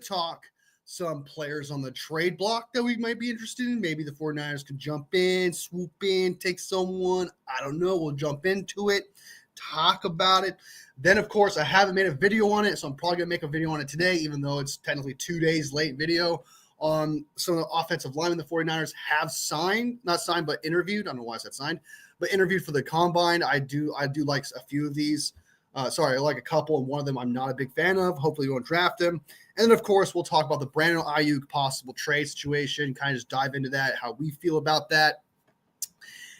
talk some players on the trade block that we might be interested in. Maybe the 49ers can jump in, swoop in, take someone. I don't know. We'll jump into it, talk about it. Then, of course, I haven't made a video on it, so I'm probably going to make a video on it today, even though it's technically 2 days late video on some of the offensive linemen the 49ers have signed. Not signed, but interviewed. I don't know why I said signed, but interviewed for the Combine. I do like a few of these. I like a couple, and one of them I'm not a big fan of. Hopefully we won't draft him. And then, of course, we'll talk about the Brandon Aiyuk possible trade situation, kind of just dive into that, how we feel about that.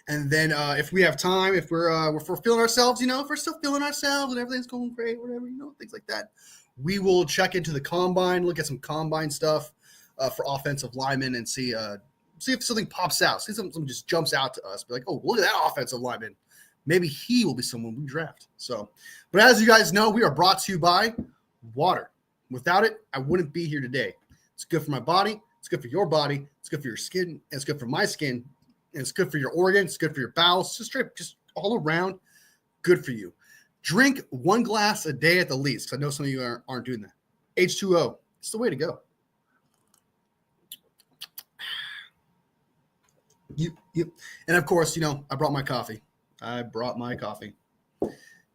And then if we have time, if we're feeling ourselves, if we're still feeling ourselves and everything's going great, whatever, things like that, we will check into the Combine, look at some Combine stuff for offensive linemen and see if something pops out. See if something just jumps out to us. Be like, oh, look at that offensive lineman. Maybe he will be someone we draft. So, but as you guys know, we are brought to you by water. Without it, I wouldn't be here today. It's good for my body. It's good for your body. It's good for your skin. And it's good for my skin. And it's good for your organs. It's good for your bowels. Just all around good for you. Drink 1 glass a day at the least. I know some of you aren't doing that. H2O. It's the way to go. And of course, I brought my coffee.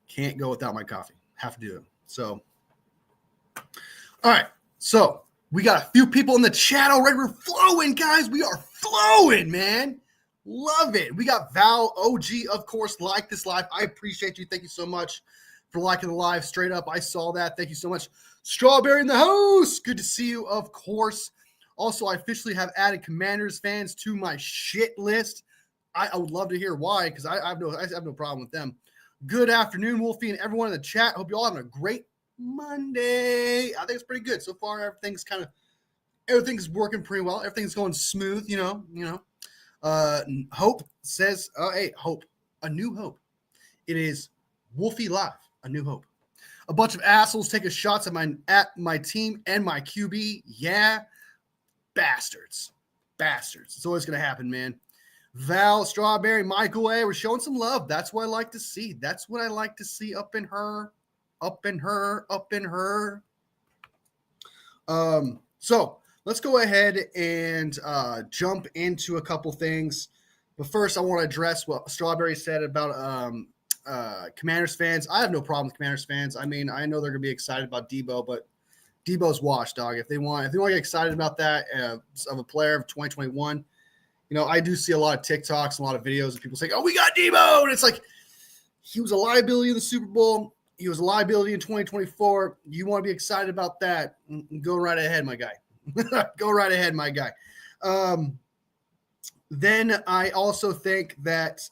Can't go without my coffee. Have to do it. So, all right. So we got a few people in the chat already. We're flowing, guys. We are flowing, man. Love it. We got Val OG, of course, like this live. I appreciate you. Thank you so much for liking the live. Straight up, I saw that. Thank you so much. Strawberry in the house. Good to see you, of course. Also, I officially have added Commanders fans to my shit list. I would love to hear why, because I have no problem with them. Good afternoon, Wolfie, and everyone in the chat. Hope you all having a great Monday. I think it's pretty good so far. Everything's working pretty well. Everything's going smooth. Hope says, hey, Hope, a new hope. It is Wolfie Live, a new hope. A bunch of assholes taking shots at my team and my QB. Yeah, bastards. It's always gonna happen, man. Val, Strawberry, Michael A. We're showing some love. That's what I like to see. That's what I like to see up in her. So let's go ahead and jump into a couple things. But first, I want to address what Strawberry said about Commanders fans. I have no problem with Commanders fans. I mean, I know they're going to be excited about Debo, but Debo's washed, dog. If they want to get excited about that of a player of 2021, I do see a lot of TikToks, a lot of videos of people saying, "Oh, we got Debo," and it's like he was a liability in the Super Bowl. He was a liability in 2024. You want to be excited about that? Go right ahead, my guy. Go right ahead, my guy. Then I also think that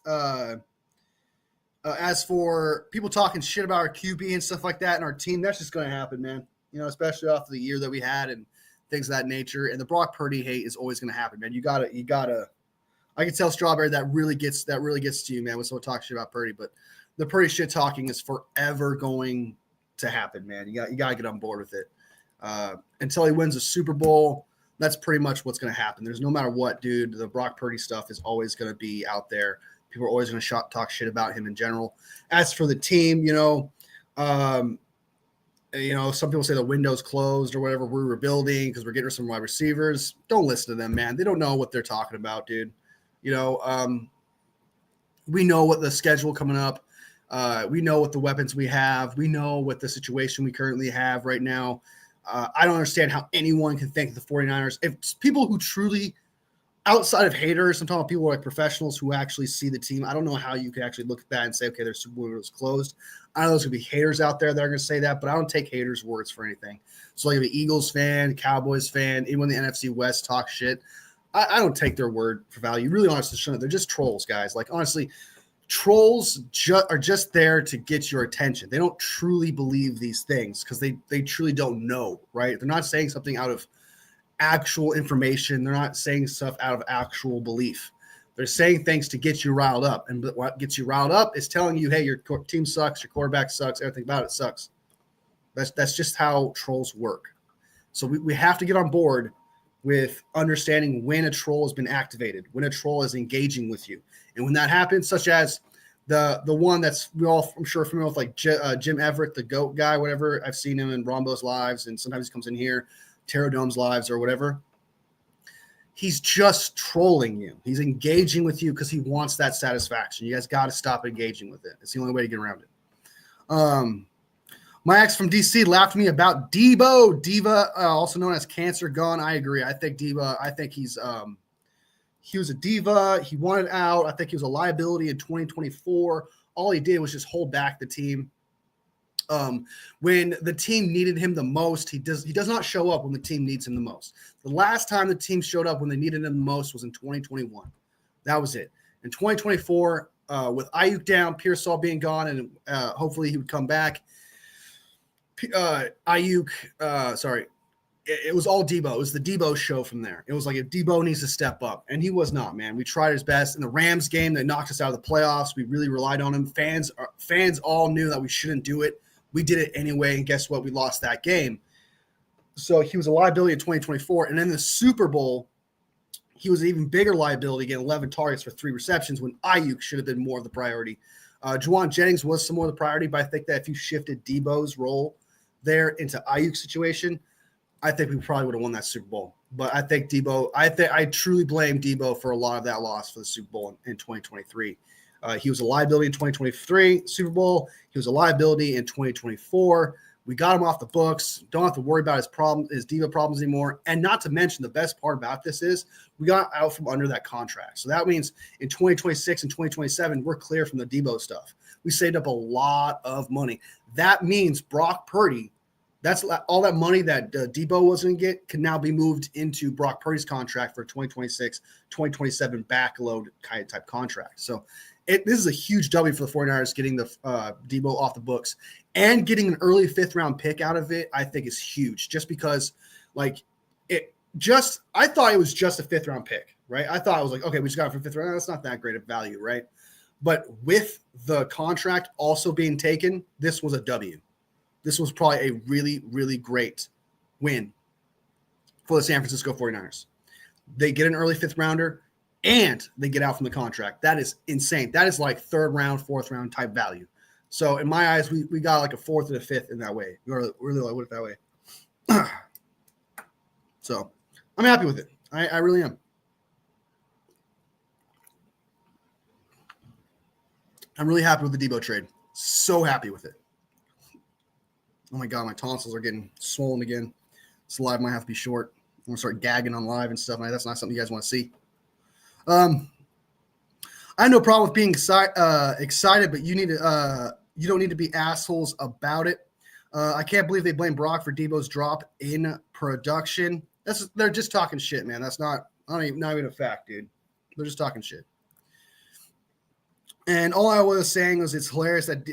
as for people talking shit about our QB and stuff like that and our team, that's just going to happen, man. Especially after the year that we had and things of that nature. And the Brock Purdy hate is always going to happen, man. You gotta. I can tell Strawberry that really gets to you, man. When someone talks shit about Purdy, but the Purdy shit talking is forever going to happen, man. You gotta get on board with it. Until he wins a Super Bowl, that's pretty much what's going to happen. There's no matter what, dude. The Brock Purdy stuff is always going to be out there. People are always going to talk shit about him in general. As for the team, some people say the window's closed or whatever. We're rebuilding because we're getting some wide receivers. Don't listen to them, man. They don't know what they're talking about, dude. We know what the schedule coming up. We know what the weapons we have. We know what the situation we currently have right now. I don't understand how anyone can think the 49ers. If people who truly, outside of haters, I'm talking about people like professionals who actually see the team. I don't know how you could actually look at that and say, okay, their Super Bowl is closed. I know there's going to be haters out there that are going to say that, but I don't take haters' words for anything. So like if an Eagles fan, Cowboys fan, anyone in the NFC West talk shit, I don't take their word for value. Really, honestly, shouldn't. They're just trolls, guys. Like, honestly, trolls are just there to get your attention. They don't truly believe these things because they truly don't know, right? They're not saying something out of actual information. They're not saying stuff out of actual belief. They're saying things to get you riled up. And what gets you riled up is telling you, hey, your team sucks, your quarterback sucks, everything about it sucks. That's just how trolls work. So we have to get on board with understanding when a troll has been activated, when a troll is engaging with you. And when that happens, such as the one that's we all, I'm sure, familiar with, like Jim Everett, the GOAT guy, whatever. I've seen him in Rombo's lives, and sometimes he comes in here, Tarot Dome's lives or whatever, he's just trolling you. He's engaging with you because he wants that satisfaction. You guys got to stop engaging with it. It's the only way to get around it. My ex from DC laughed at me about Debo. Diva, also known as Cancer Gun. I agree. I think Diva, he was a diva. He wanted out. I think he was a liability in 2024. All he did was just hold back the team. When the team needed him the most, he does not show up when the team needs him the most. The last time the team showed up when they needed him the most was in 2021. That was it. In 2024, with Aiyuk down, Pearsall being gone, and hopefully he would come back. It was all Debo. It was the Debo show from there. It was like if Debo needs to step up, and he was not, man. We tried his best in the Rams game that knocked us out of the playoffs. We really relied on him. Fans all knew that we shouldn't do it. We did it anyway, and guess what? We lost that game. So he was a liability in 2024, and in the Super Bowl, he was an even bigger liability, getting 11 targets for 3 receptions when Aiyuk should have been more of the priority. Juwan Jennings was some more of the priority, but I think that if you shifted Debo's role there into Aiyuk's situation, I think we probably would have won that Super Bowl. But I think I truly blame Debo for a lot of that loss for the Super Bowl in 2023. He was a liability in 2023 Super Bowl. He was a liability in 2024. We got him off the books. Don't have to worry about his diva problems anymore. And not to mention, the best part about this is we got out from under that contract. So that means in 2026 and 2027, we're clear from the Debo stuff. We saved up a lot of money. That means Brock Purdy, that's all that money that Debo was going to get can now be moved into Brock Purdy's contract for 2026, 2027 backload kind of type contract. So this is a huge W for the 49ers getting the Debo off the books and getting an early 5th-round pick out of it. I think is huge just because I thought it was just a 5th-round pick, right? I thought it was like, okay, we just got it for 5th round. That's not that great of value, right? But with the contract also being taken, this was a W. This was probably a really, really great win for the San Francisco 49ers. They get an early 5th rounder and they get out from the contract. That is insane. That is like 3rd round, 4th round type value. So in my eyes, we got like a 4th and a 5th in that way. We really like it that way. So I'm happy with it. I really am. I'm really happy with the Debo trade. So happy with it. Oh my God, my tonsils are getting swollen again. This live might have to be short. I'm going to start gagging on live and stuff. That's not something you guys want to see. I have no problem with being excited, but you don't need to be assholes about it. I can't believe they blame Brock for Debo's drop in production. They're just talking shit, man. That's not even a fact, dude. They're just talking shit. And all I was saying was it's hilarious that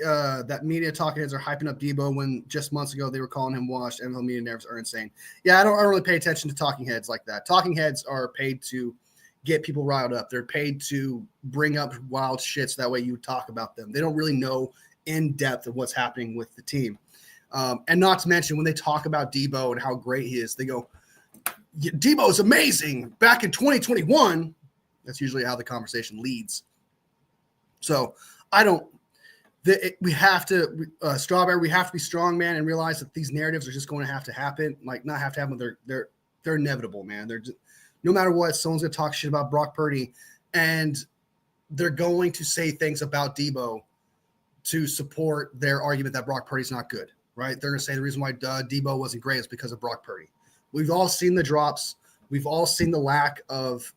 that media talking heads are hyping up Debo when just months ago they were calling him washed. NFL media nerves are insane. Yeah, I don't really pay attention to talking heads like that. Talking heads are paid to get people riled up. They're paid to bring up wild shit so that way you talk about them. They don't really know in depth of what's happening with the team. And not to mention when they talk about Debo and how great he is, they go, Debo is amazing. Back in 2021, that's usually how the conversation leads. So we have to, Strawberry, we have to be strong, man, and realize that these narratives are just going to have to happen. Like not have to happen. They're inevitable, man. They're just, no matter what, someone's going to talk shit about Brock Purdy and they're going to say things about Debo to support their argument that Brock Purdy's not good, right? They're going to say the reason why Debo wasn't great is because of Brock Purdy. We've all seen the drops. We've all seen the lack of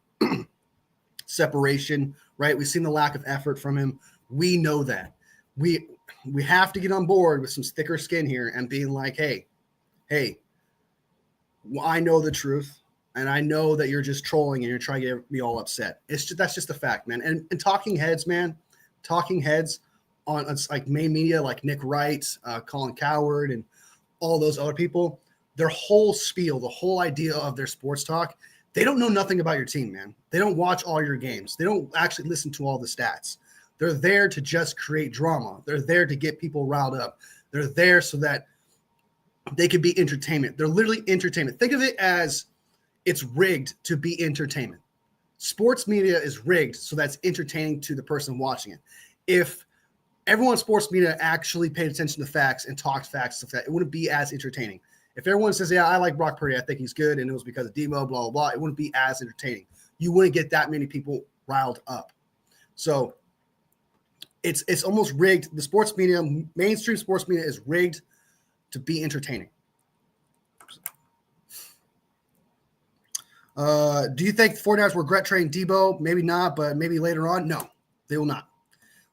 separation, right? We've seen the lack of effort from him. We know that. We have to get on board with some thicker skin here and being like, hey, well, I know the truth, and I know that you're just trolling and you're trying to get me all upset. That's just a fact, man. And talking heads, man, on like main media like Nick Wright, Colin Cowherd, and all those other people, their whole spiel, the whole idea of their sports talk, they don't know nothing about your team, man. They don't watch all your games. They don't actually listen to all the stats. They're there to just create drama. They're there to get people riled up. They're there so that they could be entertainment. They're literally entertainment. Think of it as it's rigged to be entertainment. Sports media is rigged so that's entertaining to the person watching it. If everyone in sports media actually paid attention to facts and talked facts, it wouldn't be as entertaining. If everyone says, yeah, I like Brock Purdy, I think he's good, and it was because of Debo, blah, blah, blah, it wouldn't be as entertaining. You wouldn't get that many people riled up. So it's almost rigged. The sports media, mainstream sports media, is rigged to be entertaining. Do you think the 49ers will regret trading Debo? Maybe not, but maybe later on. No, they will not.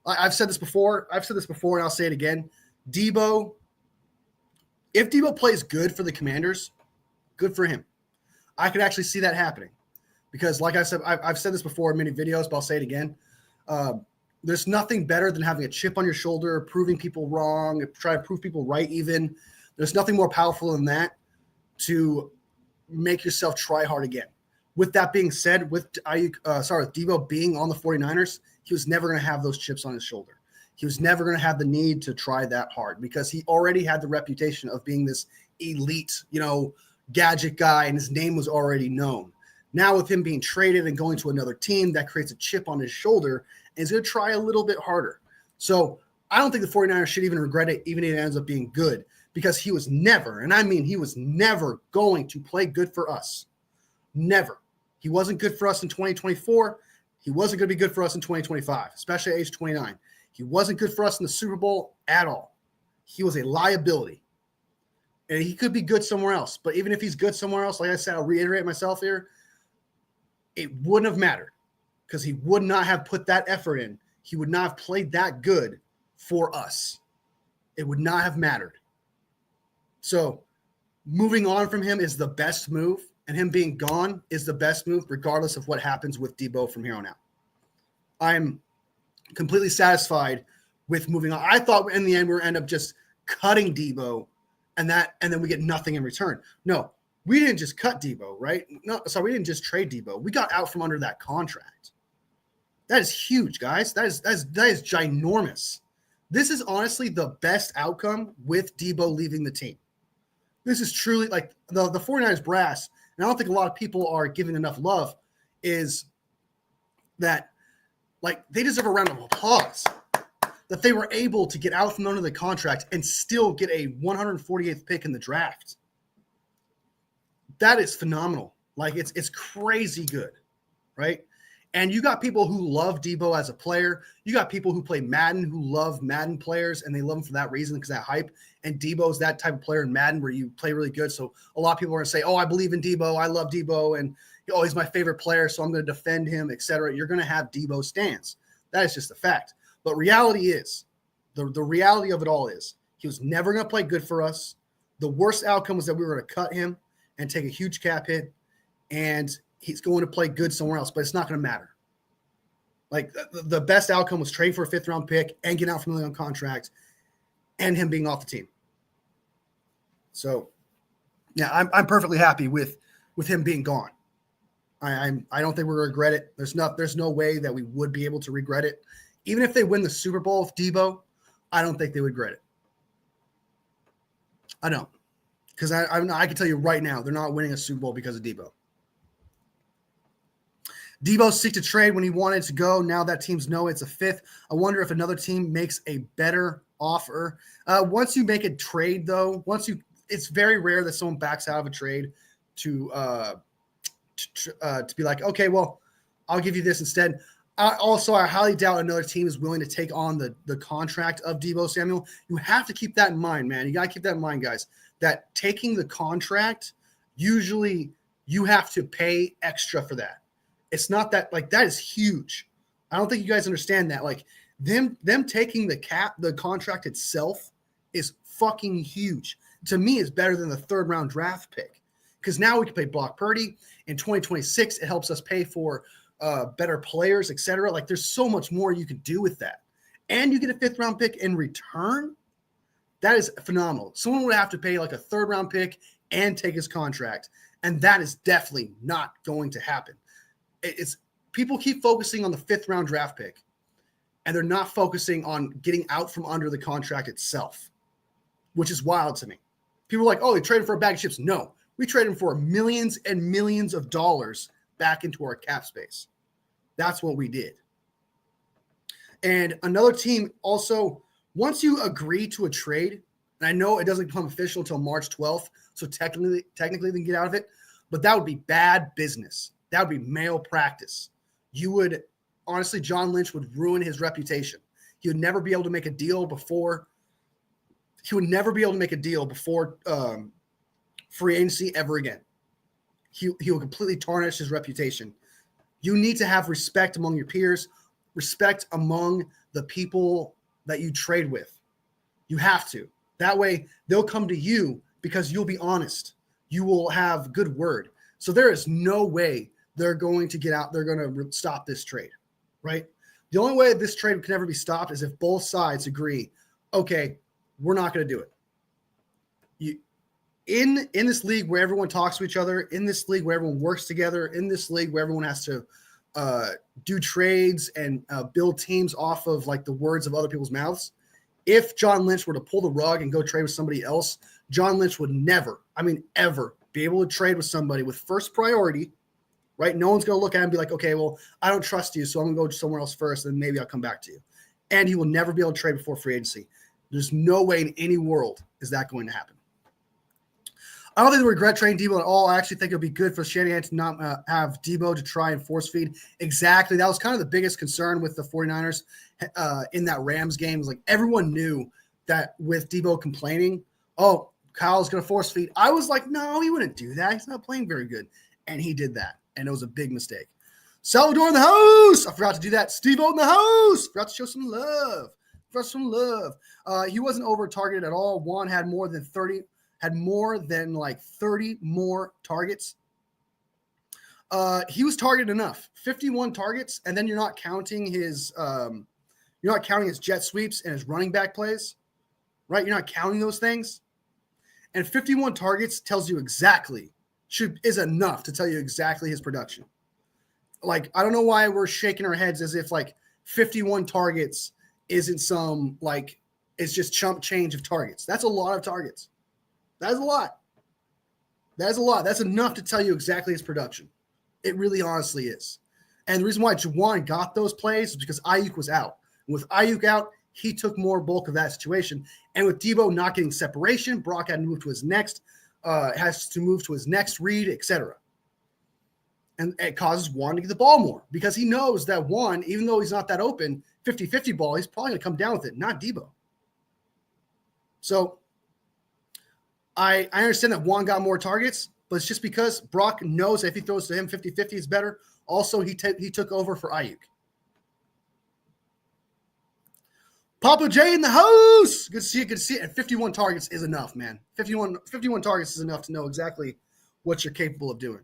I've said this before, and I'll say it again. Debo, if Debo plays good for the Commanders, good for him. I could actually see that happening because, like I said, I've said this before in many videos, but I'll say it again. There's nothing better than having a chip on your shoulder, proving people wrong, try to prove people right even. There's nothing more powerful than that to make yourself try hard again. With that being said, with Debo being on the 49ers, he was never going to have those chips on his shoulder. He was never going to have the need to try that hard because he already had the reputation of being this elite, gadget guy, and his name was already known. Now with him being traded and going to another team, that creates a chip on his shoulder, and he's going to try a little bit harder. So I don't think the 49ers should even regret it, even if it ends up being good, because he was never, and I mean he was never going to play good for us. Never. He wasn't good for us in 2024. He wasn't going to be good for us in 2025, especially at age 29. He wasn't good for us in the Super Bowl at all. He was a liability. And he could be good somewhere else. But even if he's good somewhere else, like I said, I'll reiterate myself here, it wouldn't have mattered because he would not have put that effort in. He would not have played that good for us. It would not have mattered. So moving on from him is the best move, and him being gone is the best move, regardless of what happens with Debo from here on out. I'm completely satisfied with moving on. I thought in the end we were end up just cutting Debo, and then we get nothing in return. No, we didn't just cut Debo, right? No, sorry, we didn't just trade Debo. We got out from under that contract. That is huge, guys. That is ginormous. This is honestly the best outcome with Debo leaving the team. This is truly like the 49ers brass, and I don't think a lot of people are giving enough love, is that like they deserve a round of applause that they were able to get out from under the contract and still get a 148th pick in the draft. That is phenomenal. Like it's crazy good, right? And you got people who love Debo as a player. You got people who play Madden who love Madden players, and they love him for that reason because that hype. And Debo's that type of player in Madden where you play really good. So a lot of people are going to say, oh, I believe in Debo. I love Debo. And, oh, he's my favorite player, so I'm going to defend him, etc. You're going to have Debo stance. That is just a fact. But reality is, the reality of it all is, he was never going to play good for us. The worst outcome was that we were going to cut him and take a huge cap hit, and he's going to play good somewhere else, but it's not going to matter. Like the best outcome was trade for a 5th-round pick and get out from the contract and him being off the team. So, yeah, I'm perfectly happy with him being gone. I don't think we're going to regret it. There's no way that we would be able to regret it. Even if they win the Super Bowl with Debo, I don't think they would regret it. I don't. Because I can tell you right now, they're not winning a Super Bowl because of Debo. Debo seeked a trade when he wanted to go. Now that teams know it's a 5th. I wonder if another team makes a better offer. Once you make a trade, though, it's very rare that someone backs out of a trade to be like, okay, well, I'll give you this instead. I highly doubt another team is willing to take on the contract of Debo Samuel. You have to keep that in mind, man. You got to keep that in mind, guys, that taking the contract, usually you have to pay extra for that. It's not that like that is huge. I don't think you guys understand that. Like them taking the contract itself is fucking huge. To me, it's better than the 3rd-round draft pick because now we can pay Brock Purdy in 2026. It helps us pay for better players, etc. Like there's so much more you could do with that, and you get a 5th-round pick in return. That is phenomenal. Someone would have to pay like a 3rd-round pick and take his contract, and that is definitely not going to happen. It's people keep focusing on the 5th-round draft pick, and they're not focusing on getting out from under the contract itself, which is wild to me. People are like, oh, they traded for a bag of chips. No, we traded for millions and millions of dollars back into our cap space. That's what we did. And another team also, once you agree to a trade, And I know it doesn't become official until March 12th, so technically they can get out of it, but that would be bad business. That would be malpractice. You would honestly, John Lynch would ruin his reputation. He would never be able to make a deal before. He would never be able to make a deal before free agency ever again. He will completely tarnish his reputation. You need to have respect among your peers, respect among the people that you trade with. You have to. That way, they'll come to you because you'll be honest. You will have good word. So there is no way they're going to get out. They're going to stop this trade, right? The only way this trade can ever be stopped is if both sides agree, okay, we're not going to do it. In this league where everyone talks to each other, in this league where everyone works together, in this league where everyone has to do trades and build teams off of like the words of other people's mouths, if John Lynch were to pull the rug and go trade with somebody else, John Lynch would never, ever be able to trade with somebody with first priority, right? No one's going to look at him and be like, okay, well, I don't trust you, so I'm going to go somewhere else first, and maybe I'll come back to you. And he will never be able to trade before free agency. There's no way in any world is that going to happen. I don't think they regret trading Debo at all. I actually think it would be good for Shanahan to not have Debo to try and force feed. Exactly. That was kind of the biggest concern with the 49ers in that Rams game. It was like everyone knew that with Debo complaining, oh, Kyle's going to force feed. I was like, no, he wouldn't do that. He's not playing very good. And he did that. And it was a big mistake. Salvador in the house. I forgot to do that. Steve-O in the house. Forgot to show some love. He wasn't over targeted at all. Juan had more than 30 more targets. He was targeted enough, 51 targets, and then you're not counting his jet sweeps and his running back plays, right? You're not counting those things. And 51 targets tells you is enough to tell you exactly his production. Like, I don't know why we're shaking our heads as if like 51 targets isn't some like it's just chump change of targets. That's a lot of targets. That is a lot. That's enough to tell you exactly his production. It really honestly is. And the reason why Juwan got those plays is because Aiyuk was out. And with Aiyuk out, he took more bulk of that situation. And with Debo not getting separation, Brock had to move to his next, read, etc. And it causes Juan to get the ball more because he knows that Juan, even though he's not that open, 50-50 ball, he's probably going to come down with it, not Debo. So I understand that Juan got more targets, but it's just because Brock knows that if he throws to him 50-50 is better. Also, he took over for Aiyuk. Papa J in the house. Good to see it. And 51 targets is enough, man. 51 targets is enough to know exactly what you're capable of doing.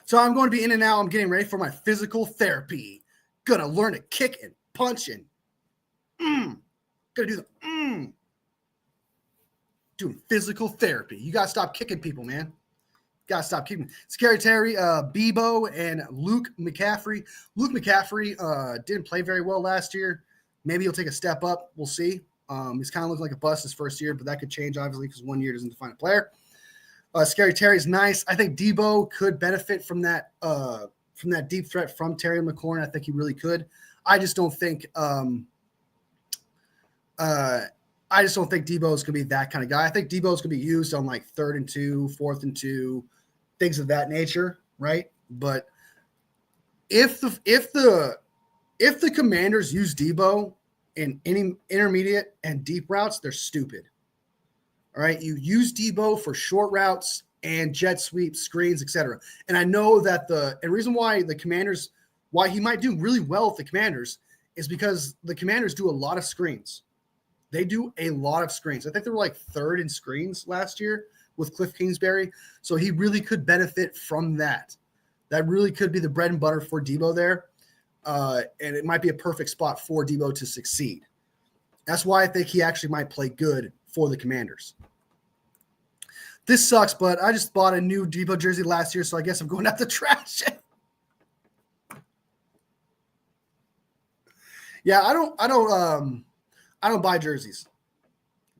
So I'm going to be in and out. I'm getting ready for my physical therapy. Gonna learn to kick and punch and gonna do the doing physical therapy. You gotta stop kicking people, man. Gotta stop kicking. Scary Terry, Bebo, and Luke McCaffrey. Luke McCaffrey didn't play very well last year. Maybe he'll take a step up. We'll see. He's kind of looking like a bust his first year, but that could change obviously because 1 year doesn't define a player. Scary Terry's nice. I think Debo could benefit from that deep threat from Terry McLaurin. I think he really could. I just don't think Debo is going to be that kind of guy. I think Debo is going to be used on like 3rd and 2, 4th and 2, things of that nature, right? But if the Commanders use Debo in any intermediate and deep routes, they're stupid. All right, you use Debo for short routes and jet sweeps, screens, etc. And I know that the reason why he might do really well with the Commanders is because the Commanders do a lot of screens. They do a lot of screens. I think they were like 3rd in screens last year with Cliff Kingsbury. So he really could benefit from that. That really could be the bread and butter for Debo there. And it might be a perfect spot for Debo to succeed. That's why I think he actually might play good for the Commanders. This sucks, but I just bought a new Debo jersey last year, so I guess I'm going to have to trash it. Yeah, I don't buy jerseys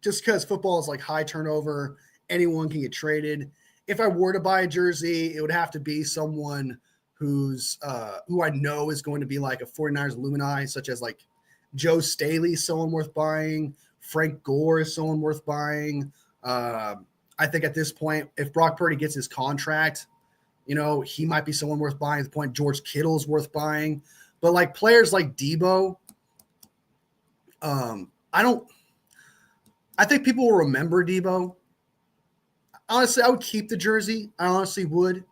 just because football is like high turnover. Anyone can get traded. If I were to buy a jersey, it would have to be someone who I know is going to be like a 49ers alumni, such as like Joe Staley, someone worth buying. Frank Gore is someone worth buying. I think at this point, if Brock Purdy gets his contract, he might be someone worth buying. At the point, George Kittle is worth buying. But like players like Debo, I think people will remember Debo. Honestly, I would keep the jersey. I honestly would.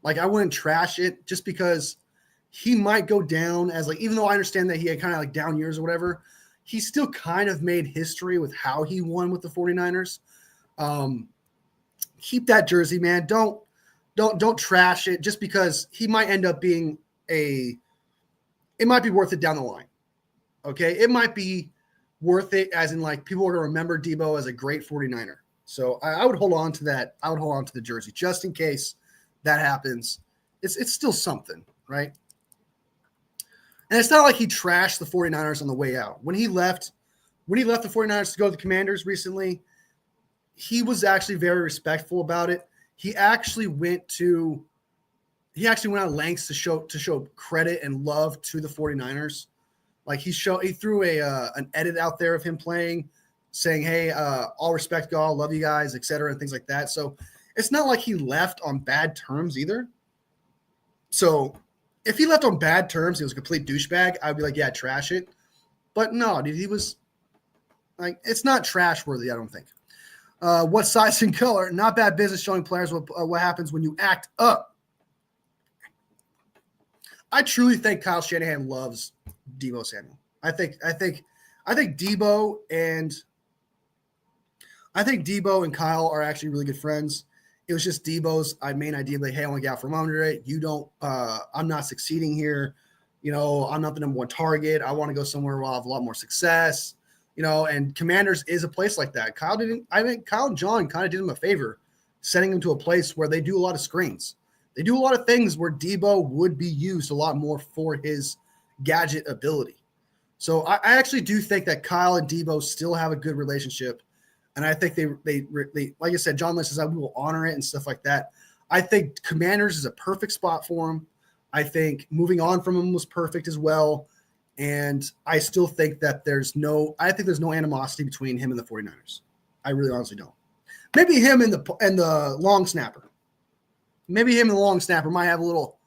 Like, I wouldn't trash it just because he might go down as like, even though I understand that he had kind of like down years or whatever, he still kind of made history with how he won with the 49ers. Keep that jersey, man. Don't trash it just because he might end up being it might be worth it down the line. Okay. It might be worth it as in like people are going to remember Debo as a great 49er. So I would hold on to that. I would hold on to the jersey just in case that happens. It's still something, right? And it's not like he trashed the 49ers on the way out. When he left the 49ers to go to the Commanders recently, he was actually very respectful about it. He actually went out lengths to show credit and love to the 49ers. Like he threw an edit out there of him playing, saying, "Hey, all respect, y'all, love you guys, etc." and things like that. So it's not like he left on bad terms either. So if he left on bad terms, he was a complete douchebag, I'd be like, yeah, trash it. But no, dude, he was like, it's not trash worthy, I don't think. What size and color? Not bad business showing players what happens when you act up. I truly think Kyle Shanahan loves Deebo Samuel. I think Deebo and Kyle are actually really good friends. It was just Deebo's main idea, like, hey, I want to get out from under it. You don't, I'm not succeeding here. I'm not the number one target. I want to go somewhere where I'll have a lot more success. And Commanders is a place like that. Kyle and John kind of did him a favor, sending him to a place where they do a lot of screens. They do a lot of things where Deebo would be used a lot more for his gadget ability. So I actually do think that Kyle and Deebo still have a good relationship. And I think they like I said, John Lynch says, I will honor it and stuff like that. I think Commanders is a perfect spot for him. I think moving on from him was perfect as well. And I still think that there's no animosity between him and the 49ers. I really honestly don't. Maybe him and the long snapper. Maybe him and the long snapper might have a little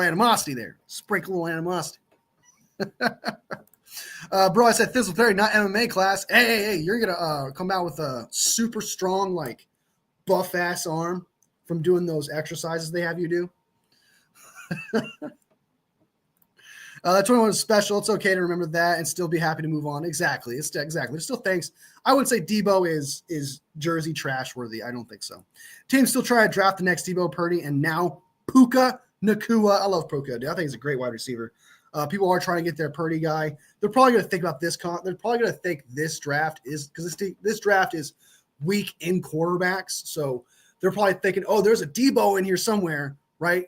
animosity there. Sprinkle a little animosity. Bro, I said physical therapy, not MMA class. Hey, you're gonna come out with a super strong, like buff ass arm from doing those exercises they have you do. That 21 is special. It's okay to remember that and still be happy to move on. Exactly. There's still thanks. I wouldn't say Debo is jersey trash worthy. I don't think so. Teams still try to draft the next Debo, Purdy, and now Puka Nacua. I love Puka, dude. I think he's a great wide receiver. People are trying to get their Purdy guy. They're probably going to think about this. They're probably going to think this draft is because this draft is weak in quarterbacks. So they're probably thinking, oh, there's a Debo in here somewhere, right?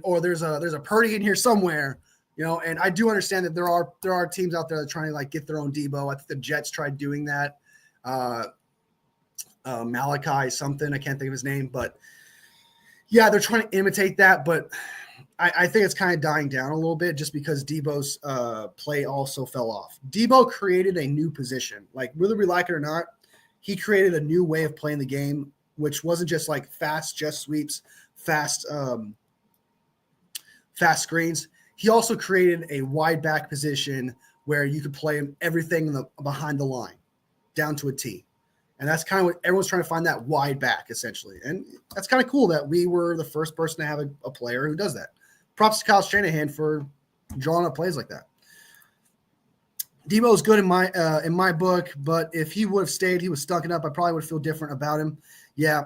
Or there's a Purdy in here somewhere. And I do understand that there are teams out there that are trying to like get their own Debo. I think the Jets tried doing that. Malachi something, I can't think of his name, but yeah, they're trying to imitate that. But I think it's kind of dying down a little bit just because Debo's play also fell off. Debo created a new position, like whether we like it or not. He created a new way of playing the game, which wasn't just like fast jet sweeps, fast screens. He also created a wide back position where you could play him everything behind the line down to a T. And that's kind of what everyone's trying to find, that wide back essentially. And that's kind of cool that we were the first person to have a player who does that. Props to Kyle Shanahan for drawing up plays like that. Debo's good in my book, but if he would have stayed, he was stunking up, I probably would feel different about him. Yeah.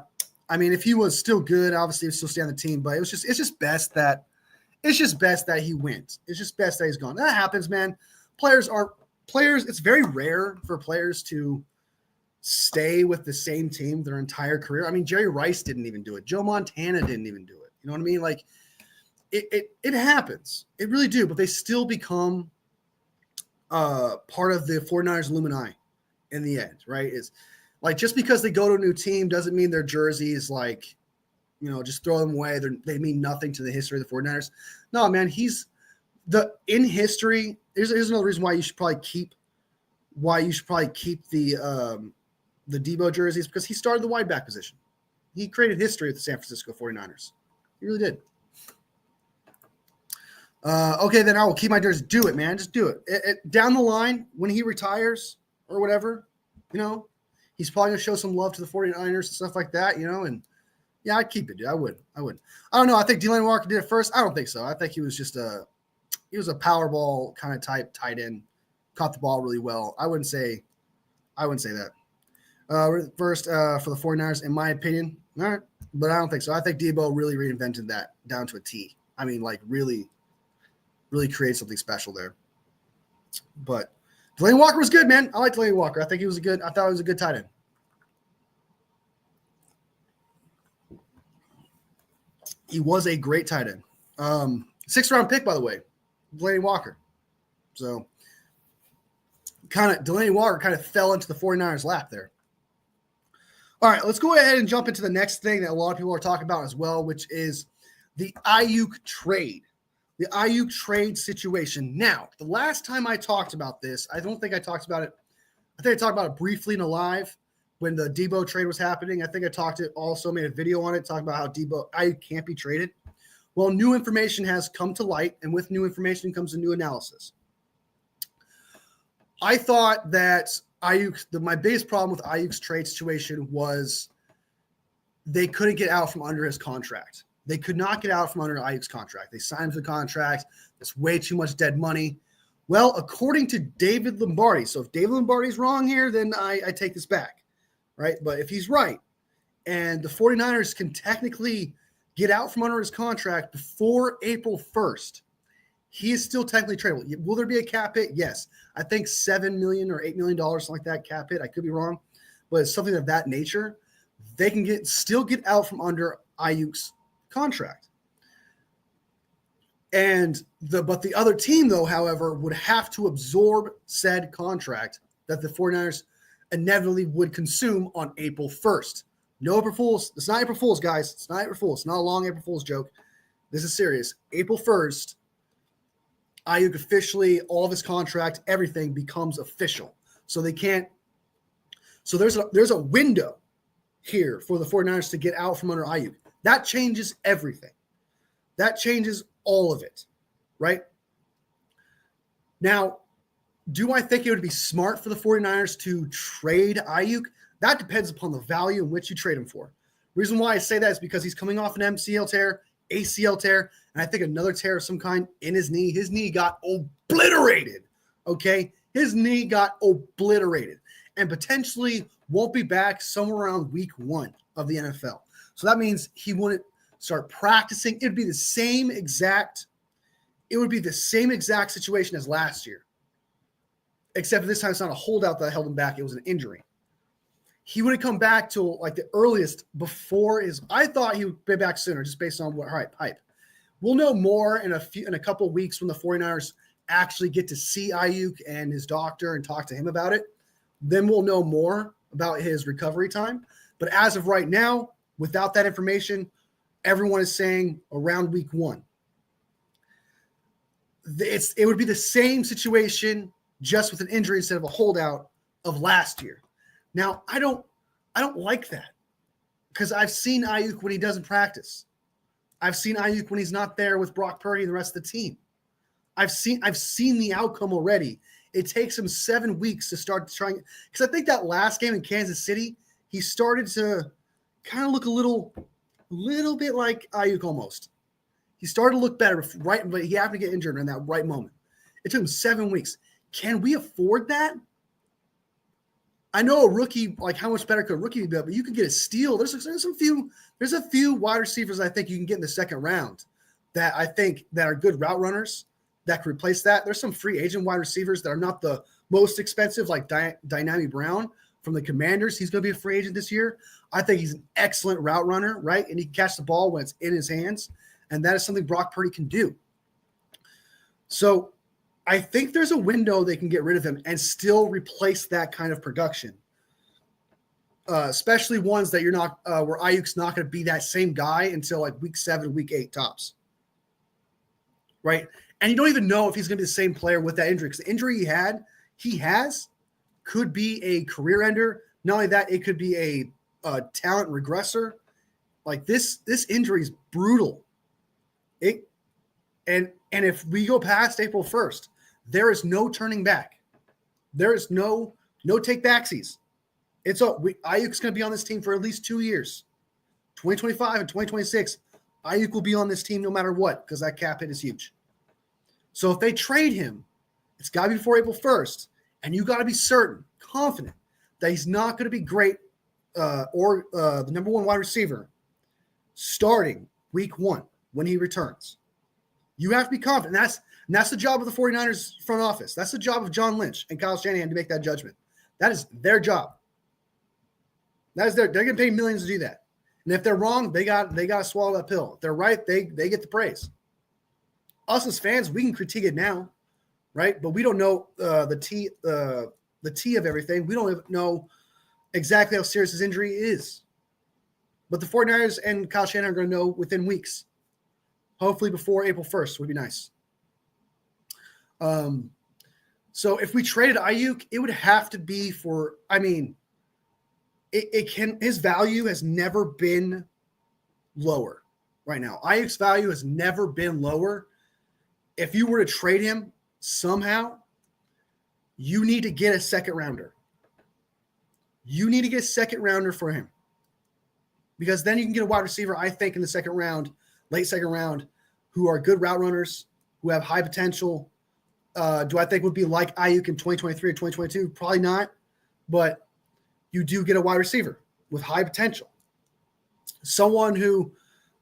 I mean, if he was still good, obviously he'd still stay on the team, but it's just best that he wins. It's just best that he's gone. That happens, man. Players. It's very rare for players to stay with the same team their entire career. I mean, Jerry Rice didn't even do it. Joe Montana didn't even do it. You know what I mean? Like it happens. It really do, but they still become part of the 49ers alumni in the end, right? Is like, just because they go to a new team doesn't mean their jersey is like, just throw them away. They mean nothing to the history of the 49ers. No, man, in history. Here's another reason why you should probably keep why you should probably keep the Debo jerseys, because he started the wide back position. He created history with the San Francisco 49ers. He really did. Okay, then I will keep my jersey. Do it, man. Just do it. Down the line, when he retires or whatever, he's probably going to show some love to the 49ers and stuff like that, and yeah, I'd keep it, dude. I would. I don't know. I think Delanie Walker did it first. I don't think so. I think he was just a power ball kind of type tight end, caught the ball really well. I wouldn't say that. First for the 49ers, in my opinion. All right. But I don't think so. I think Debo really reinvented that down to a T. I mean, like really created something special there. But Delanie Walker was good, man. I like Delanie Walker. I thought he was a good tight end. He was a great tight end. 6th round pick, by the way, Delanie Walker. So Delanie Walker kind of fell into the 49ers lap there. All right, let's go ahead and jump into the next thing that a lot of people are talking about as well, which is the Aiyuk trade. The Aiyuk trade situation. Now, the last time I talked about this, I don't think I talked about it. I think I talked about it briefly in a live when the Debo trade was happening. I think I also made a video on it, talking about how Aiyuk can't be traded. Well, new information has come to light, and with new information comes a new analysis. I thought that my biggest problem with Aiyuk's trade situation was they couldn't get out from under his contract. They could not get out from under Aiyuk's contract. They signed for the contract. It's way too much dead money. Well, according to David Lombardi, so if David Lombardi's wrong here, then I take this back, right? But if he's right, and the 49ers can technically get out from under his contract before April 1st, he is still technically tradable. Will there be a cap hit? Yes. I think $7 million or $8 million, something like that cap hit. I could be wrong, but it's something of that nature. They can still get out from under Aiyuk's contract. But the other team, though, however, would have to absorb said contract that the 49ers inevitably would consume on April 1st. No April Fools. It's not April Fools, guys. It's not April Fools. It's not a long April Fools joke. This is serious. April 1st, Aiyuk officially, all of his contract, everything becomes official. So they can't. So there's a window here for the 49ers to get out from under Aiyuk. That changes everything. That changes all of it, right? Now, do I think it would be smart for the 49ers to trade Aiyuk? That depends upon the value in which you trade him for. Reason why I say that is because he's coming off an MCL tear, ACL tear, and I think another tear of some kind in his knee. His knee got obliterated, okay? His knee got obliterated and potentially won't be back somewhere around week 1 of the NFL. So that means he wouldn't start practicing. It would be the same exact situation as last year, except this time it's not a holdout that held him back. It was an injury. He would have come back to like the earliest before his. I thought he would be back sooner, just based on what hype. We'll know more in a couple of weeks when the 49ers actually get to see Aiyuk and his doctor and talk to him about it. Then we'll know more about his recovery time. But as of right now, without that information, everyone is saying around week 1. It would be the same situation, just with an injury instead of a holdout of last year. Now, I don't like that, because I've seen Aiyuk when he doesn't practice. I've seen Aiyuk when he's not there with Brock Purdy and the rest of the team. I've seen the outcome already. It takes him 7 weeks to start trying, because I think that last game in Kansas City, he started to kind of look a little bit like Aiyuk almost. He started to look better, right? But he happened to get injured in that right moment. It took him 7 weeks. Can we afford that? I know a rookie, like how much better could a rookie be, but you could get a steal. There's a few wide receivers I think you can get in the second round that I think that are good route runners that could replace that. There's some free agent wide receivers that are not the most expensive, like Dynami Brown from the Commanders. He's going to be a free agent this year. I think he's an excellent route runner, right? And he can catch the ball when it's in his hands, and that is something Brock Purdy can do. So I think there's a window they can get rid of him and still replace that kind of production, especially ones that you're not where Aiyuk's not going to be that same guy until like week 7, week 8 tops, right? And you don't even know if he's going to be the same player with that injury, because the injury he has, could be a career ender. Not only that, it could be a talent regressor. Like this injury is brutal. And if we go past April 1st, there is no turning back. There is no take backsies. Aiyuk's going to be on this team for at least 2 years. 2025 and 2026, Aiyuk will be on this team no matter what, because that cap hit is huge. So if they trade him, it's got to be before April 1st, and you got to be certain, confident, that he's not going to be great or the number one wide receiver starting week 1 when he returns. You have to be confident. And that's the job of the 49ers front office. That's the job of John Lynch and Kyle Shanahan to make that judgment. That is their job. They're getting paid millions to do that. And if they're wrong, they got to swallow that pill. If they're right, they get the praise. Us as fans, we can critique it now, right? But we don't know the tea of everything. We don't even know exactly how serious his injury is. But the 49ers and Kyle Shanahan are going to know within weeks. Hopefully before April 1st would be nice. So if we traded Aiyuk, it would have to be for, his value has never been lower right now. Aiyuk's value has never been lower. If you were to trade him somehow, you need to get a second rounder. You need to get a second rounder for him. Because then you can get a wide receiver, I think, in the second round, late second round, who are good route runners, who have high potential. Do I think would be like Aiyuk in 2023 or 2022? Probably not. But you do get a wide receiver with high potential. Someone who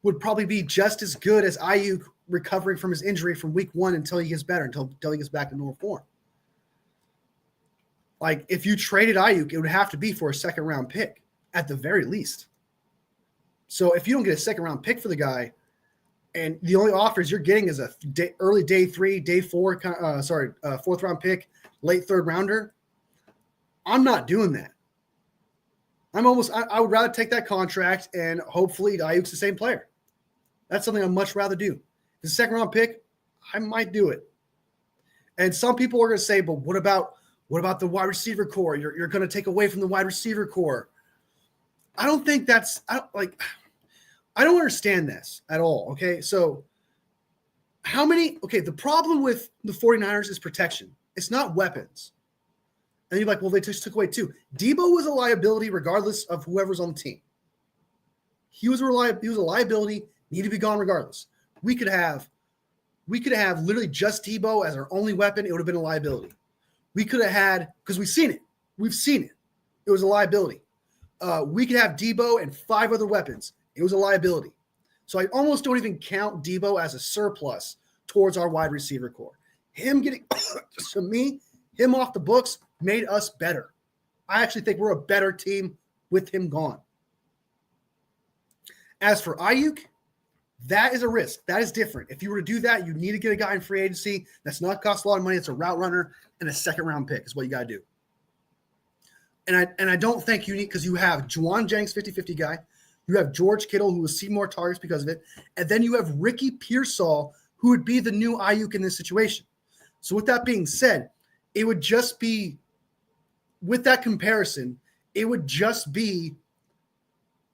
would probably be just as good as Aiyuk recovering from his injury from week 1 until he gets better, until he gets back to normal form. Like, if you traded Aiyuk, it would have to be for a second-round pick at the very least. So if you don't get a second-round pick for the guy, and the only offers you're getting is early day 3, day 4, fourth-round pick, late third-rounder, I'm not doing that. I would rather take that contract and hopefully Aiyuk's the same player. That's something I'd much rather do. The second round pick, I might do it. And some people are going to say, but what about the wide receiver core? You're going to take away from the wide receiver core. I don't think I don't understand this at all. Okay. So the problem with the 49ers is protection. It's not weapons. And you're like, well, they just took away 2. Debo was a liability regardless of whoever's on the team. He was a liability, needed to be gone regardless. We could have literally just Debo as our only weapon. It would have been a liability. We could have had, because we've seen it. It was a liability. We could have Debo and 5 other weapons. It was a liability. So I almost don't even count Debo as a surplus towards our wide receiver core. Him getting, to me, him off the books made us better. I actually think we're a better team with him gone. As for Aiyuk, that is a risk. That is different. If you were to do that, you need to get a guy in free agency. That's not cost a lot of money. It's a route runner and a second-round pick is what you got to do. And I don't think you need, because you have Juwan Jennings, 50-50 guy. You have George Kittle, who will see more targets because of it. And then you have Ricky Pearsall, who would be the new Aiyuk in this situation. So with that being said, it would just be, with that comparison, it would just be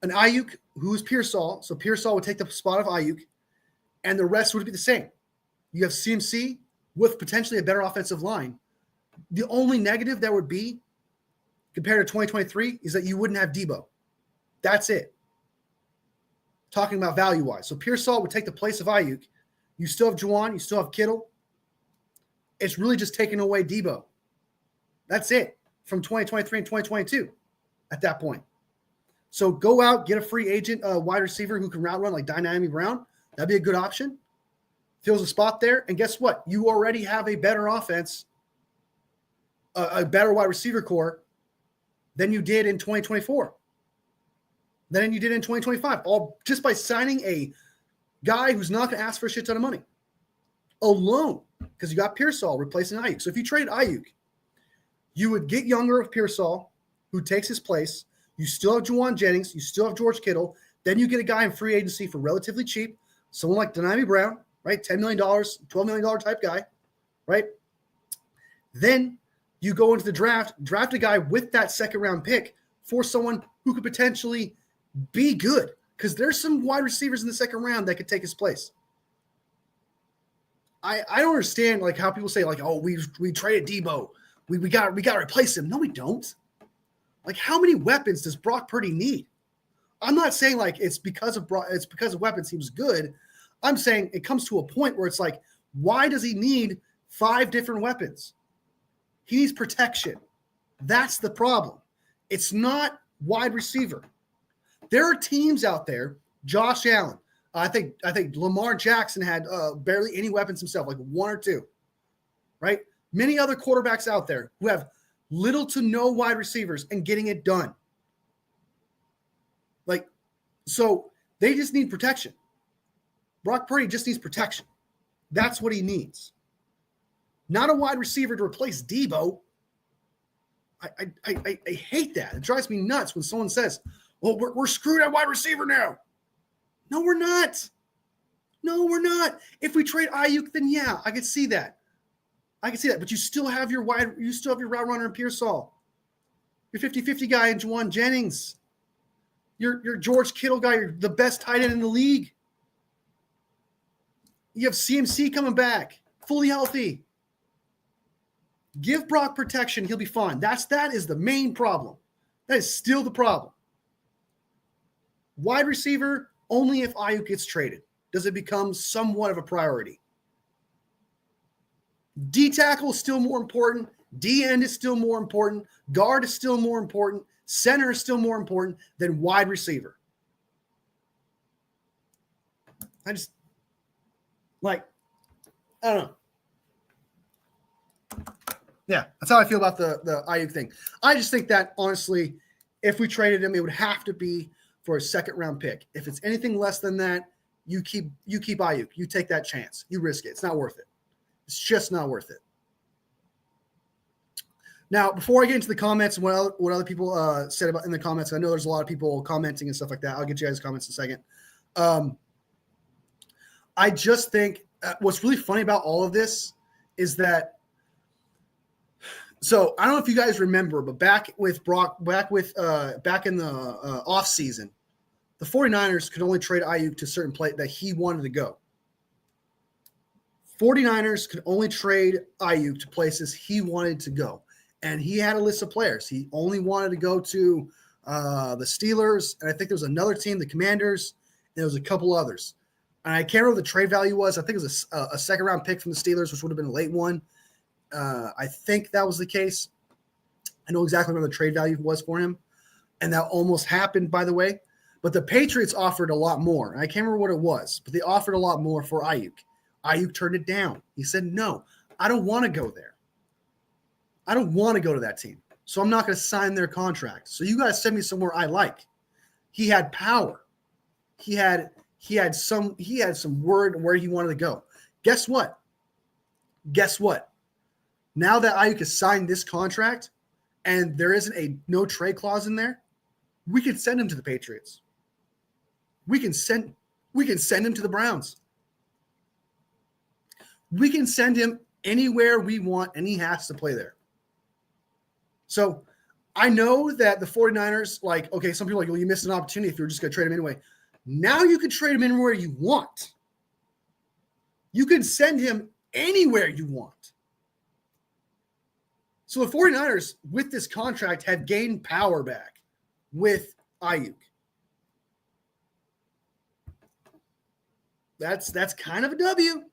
an Aiyuk who's Pearsall. So Pearsall would take the spot of Aiyuk, and the rest would be the same. You have CMC with potentially a better offensive line. The only negative that would be compared to 2023 is that you wouldn't have Debo. That's it. Talking about value-wise. So Pearsall would take the place of Aiyuk. You still have Juwan. You still have Kittle. It's really just taking away Debo. That's it from 2023 and 2022 at that point. So go out, get a free agent wide receiver who can route run like Dyami Brown. That'd be a good option. Fills a spot there. And guess what? You already have a better offense, a better wide receiver core than you did in 2024, than you did in 2025, all just by signing a guy who's not going to ask for a shit ton of money alone, because you got Pearsall replacing Aiyuk. So if you trade Aiyuk, you would get younger of Pearsall, who takes his place. You still have Juwan Jennings. You still have George Kittle. Then you get a guy in free agency for relatively cheap, someone like Dyami Brown, right? $10 million, $12 million type guy, right? Then You go into the draft a guy with that second round pick for someone who could potentially be good, because there's some wide receivers in the second round that could take his place. I don't understand like how people say like, oh, we traded Debo. We got to replace him. No, we don't. Like, how many weapons does Brock Purdy need? I'm not saying like it's because of weapons he was good. I'm saying it comes to a point where it's like, why does he need 5 different weapons? He needs protection. That's the problem. It's not wide receiver. There are teams out there, Josh Allen. I think Lamar Jackson had barely any weapons himself, like 1 or 2, right? Many other quarterbacks out there who have little to no wide receivers and getting it done. Like, so they just need protection. Brock Purdy just needs protection. That's what he needs. Not a wide receiver to replace Debo. I hate that. It drives me nuts when someone says, well, we're screwed at wide receiver now. No, we're not. No, we're not. If we trade Aiyuk, then yeah, I could see that. But you still have your route runner in Pearsall. Your 50-50 guy in Juwan Jennings. Your George Kittle guy, you're the best tight end in the league. You have CMC coming back, fully healthy. Give Brock protection, he'll be fine. That is the main problem. That is still the problem. Wide receiver, only if Aiyuk gets traded does it become somewhat of a priority. D tackle is still more important. D end is still more important. Guard is still more important. Center is still more important than wide receiver. I don't know. Yeah, that's how I feel about the Aiyuk thing. I just think that, honestly, if we traded him, it would have to be for a second-round pick. If it's anything less than that, you keep Aiyuk. You take that chance. You risk it. It's not worth it. It's just not worth it. Now, before I get into the comments and what other people said about in the comments, I know there's a lot of people commenting and stuff like that. I'll get you guys' comments in a second. I just think what's really funny about all of this is that, so I don't know if you guys remember, but back in the off season, the 49ers could only trade Aiyuk to certain place that he wanted to go. 49ers could only trade Aiyuk to places he wanted to go. And he had a list of players. He only wanted to go to the Steelers, and I think there was another team, the Commanders, and there was a couple others. And I can't remember what the trade value was. I think it was a second-round pick from the Steelers, which would have been a late one. I think that was the case. I know exactly what the trade value was for him, and that almost happened, by the way. But the Patriots offered a lot more. And I can't remember what it was, but they offered a lot more for Aiyuk. Aiyuk turned it down. He said, no, I don't want to go there. I don't want to go to that team. So I'm not going to sign their contract. So you guys send me somewhere I like. He had power. He had some word where he wanted to go. Guess what? Now that Aiyuk has signed this contract and there isn't a no trade clause in there, we can send him to the Patriots. We can send him to the Browns. We can send him anywhere we want, and he has to play there. So I know that the 49ers, like, okay, some people are like, well, you missed an opportunity if you were just going to trade him anyway. Now you can trade him anywhere you want. You can send him anywhere you want. So the 49ers, with this contract, have gained power back with Aiyuk. That's kind of a W.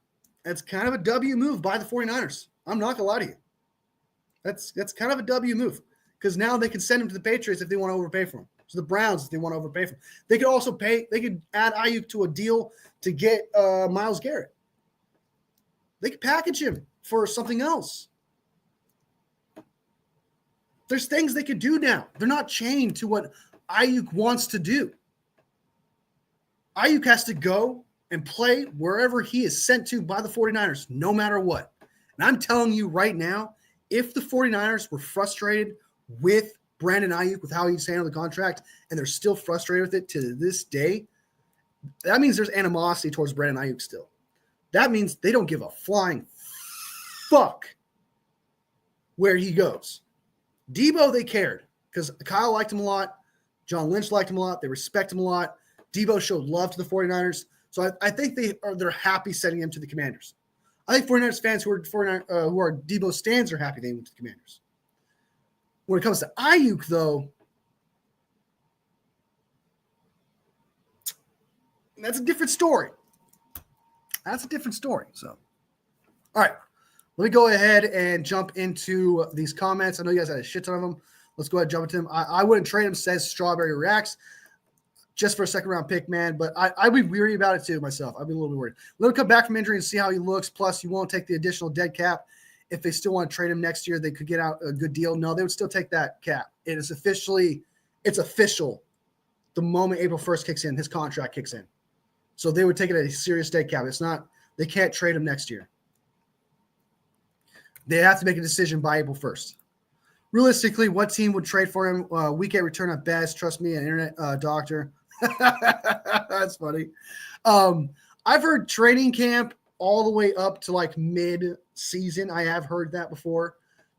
That's kind of a W move by the 49ers. I'm not going to lie to you. That's kind of a W move, because now they can send him to the Patriots if they want to overpay for him. To the Browns if they want to overpay for him. They could also pay. They could add Aiyuk to a deal to get Myles Garrett. They could package him for something else. There's things they could do now. They're not chained to what Aiyuk wants to do. Aiyuk has to go and play wherever he is sent to by the 49ers, no matter what. And I'm telling you right now, if the 49ers were frustrated with Brandon Aiyuk, with how he's handled the contract, and they're still frustrated with it to this day, that means there's animosity towards Brandon Aiyuk still. That means they don't give a flying fuck where he goes. Debo, they cared because Kyle liked him a lot. John Lynch liked him a lot. They respect him a lot. Debo showed love to the 49ers. So I think they're happy sending him to the Commanders. I think 49ers fans who are Debo stans are happy they went to the Commanders. When it comes to Aiyuk, though, that's a different story. So, all right. Let me go ahead and jump into these comments. I know you guys had a shit ton of them. Let's go ahead and jump into them. I wouldn't trade him, says Strawberry Reacts, just for a second-round pick, man. But I'd be weary about it, too, myself. I'd be a little bit worried. Let him come back from injury and see how he looks. Plus, you won't take the additional dead cap. If they still want to trade him next year, they could get out a good deal. No, they would still take that cap. It's official. The moment April 1st kicks in, his contract kicks in. So they would take it at a serious dead cap. It's not – they can't trade him next year. They have to make a decision by April 1st. Realistically, what team would trade for him? Week 8 return at best. Trust me, an internet doctor. That's funny. I've heard training camp all the way up to like mid-season. I have heard that before.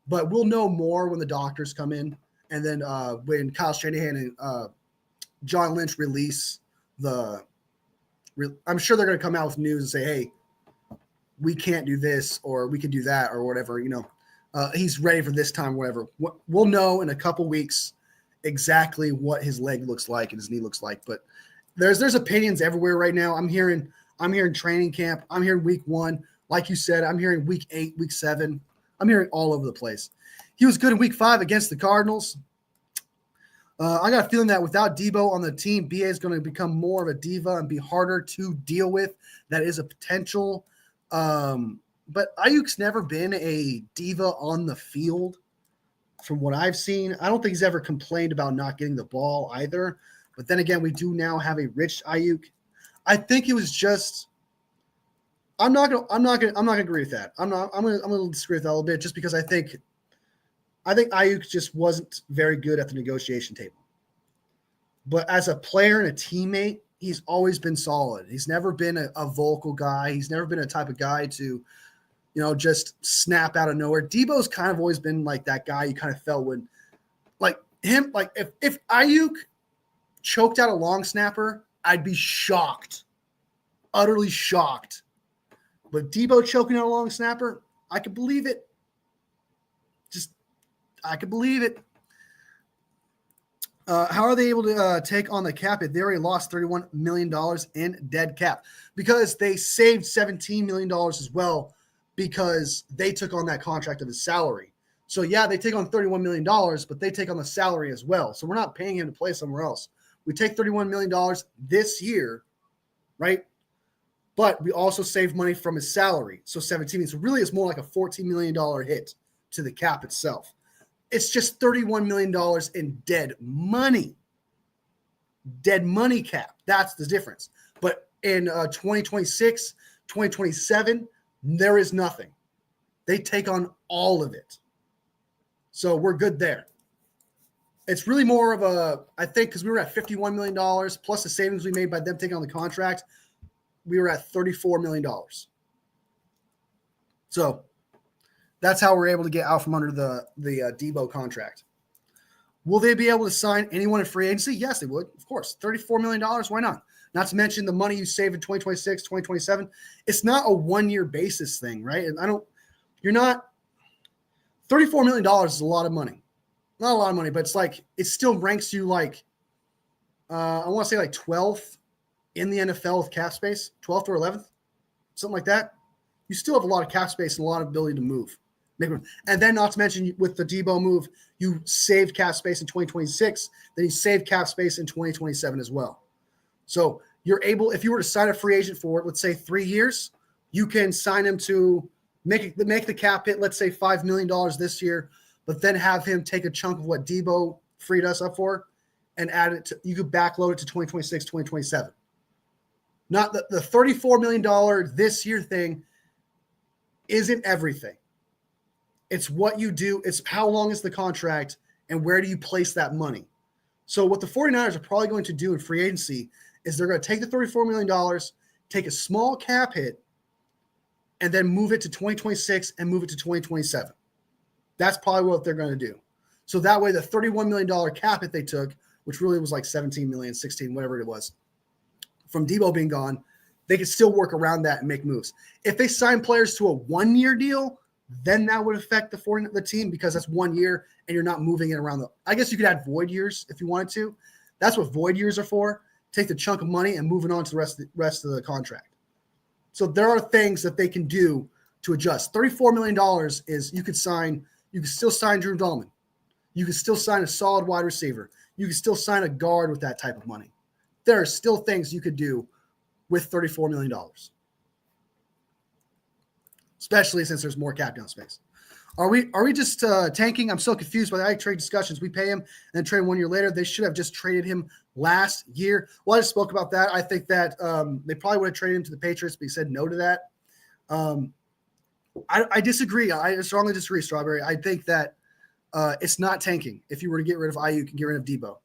But we'll know more when the doctors come in. And then when Kyle Shanahan and John Lynch release I'm sure they're going to come out with news and say, hey, we can't do this or we can do that or whatever, he's ready for this time, whatever. We'll know in a couple weeks exactly what his leg looks like and his knee looks like. But there's opinions everywhere right now. I'm hearing training camp. I'm hearing week 1. Like you said, I'm hearing week 8, week 7. I'm hearing all over the place. He was good in week 5 against the Cardinals. I got a feeling that without Debo on the team, BA is going to become more of a diva and be harder to deal with. That is a potential. But Aiyuk's never been a diva on the field from what I've seen. I don't think he's ever complained about not getting the ball either. But then again, we do now have a rich Aiyuk. I think it was just I'm not gonna agree with that. I'm gonna disagree with that a little bit just because I think Aiyuk just wasn't very good at the negotiation table. But as a player and a teammate, he's always been solid. He's never been a vocal guy. He's never been a type of guy to, just snap out of nowhere. Debo's kind of always been like that guy you kind of felt when, like him, like if Aiyuk choked out a long snapper, I'd be shocked, utterly shocked. But Debo choking out a long snapper, I could believe it. I could believe it. How are they able to take on the cap if they already lost $31 million in dead cap? Because they saved $17 million as well because they took on that contract of his salary. So, yeah, they take on $31 million, but they take on the salary as well. So we're not paying him to play somewhere else. We take $31 million this year, right? But we also save money from his salary. So 17 means really it's more like a $14 million hit to the cap itself. It's just $31 million in dead money. Dead money cap. That's the difference. But in 2026, 2027, there is nothing. They take on all of it. So we're good there. It's really more of I think because we were at $51 million plus the savings we made by them taking on the contract, we were at $34 million. So that's how we're able to get out from under the Debo contract. Will they be able to sign anyone in free agency? Yes, they would. Of course. $34 million. Why not? Not to mention the money you save in 2026, 2027. It's not a one-year basis thing, right? And $34 million is a lot of money. Not a lot of money, but it's like, it still ranks you like, I want to say like 12th in the NFL with cap space, 12th or 11th, something like that. You still have a lot of cap space and a lot of ability to move. And then not to mention with the Debo move, you saved cap space in 2026, then you saved cap space in 2027 as well. So you're able, if you were to sign a free agent for, let's say 3 years, you can sign him to make the cap hit, let's say $5 million this year, but then have him take a chunk of what Debo freed us up for and add it to, you could backload it to 2026, 2027. Not the $34 million this year thing isn't everything. It's what you do. It's how long is the contract and where do you place that money? So what the 49ers are probably going to do in free agency is they're going to take the $34 million, take a small cap hit, and then move it to 2026 and move it to 2027. That's probably what they're going to do. So that way the $31 million cap that they took, which really was like 17 million, 16, whatever it was, from Debo being gone, they could still work around that and make moves. If they sign players to a 1-year deal, then that would affect the team because that's 1 year and you're not moving it around. I guess you could add void years if you wanted to. That's what void years are for. Take the chunk of money and move it on to the rest of the contract. So there are things that they can do to adjust. $34 million is you could still sign Drew Dahlman. You could still sign a solid wide receiver. You could still sign a guard with that type of money. There are still things you could do with $34 million. Especially since there's more cap down space. Are we just tanking? I'm so confused by the Aiyuk trade discussions. We pay him and then trade him 1 year later. They should have just traded him last year. Well, I just spoke about that. I think that they probably would have traded him to the Patriots, but he said no to that. I disagree. I strongly disagree, Strawberry. I think that it's not tanking if you were to get rid of Aiyuk and get rid of Debo.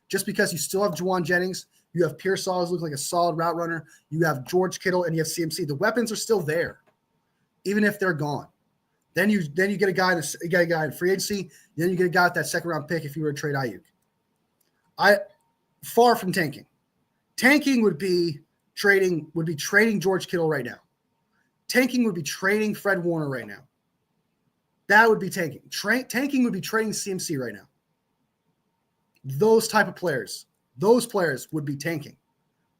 Just because you still have Juwan Jennings, you have Pearsall who's looking like a solid route runner, you have George Kittle, and you have CMC. The weapons are still there, even if they're gone. Then you get a guy in free agency. Then you get a guy with that second round pick if you were to trade Aiyuk. Far from tanking. Tanking would be trading George Kittle right now. Tanking would be trading Fred Warner right now. That would be tanking. Tanking would be trading CMC right now. Those type of players, those players would be tanking.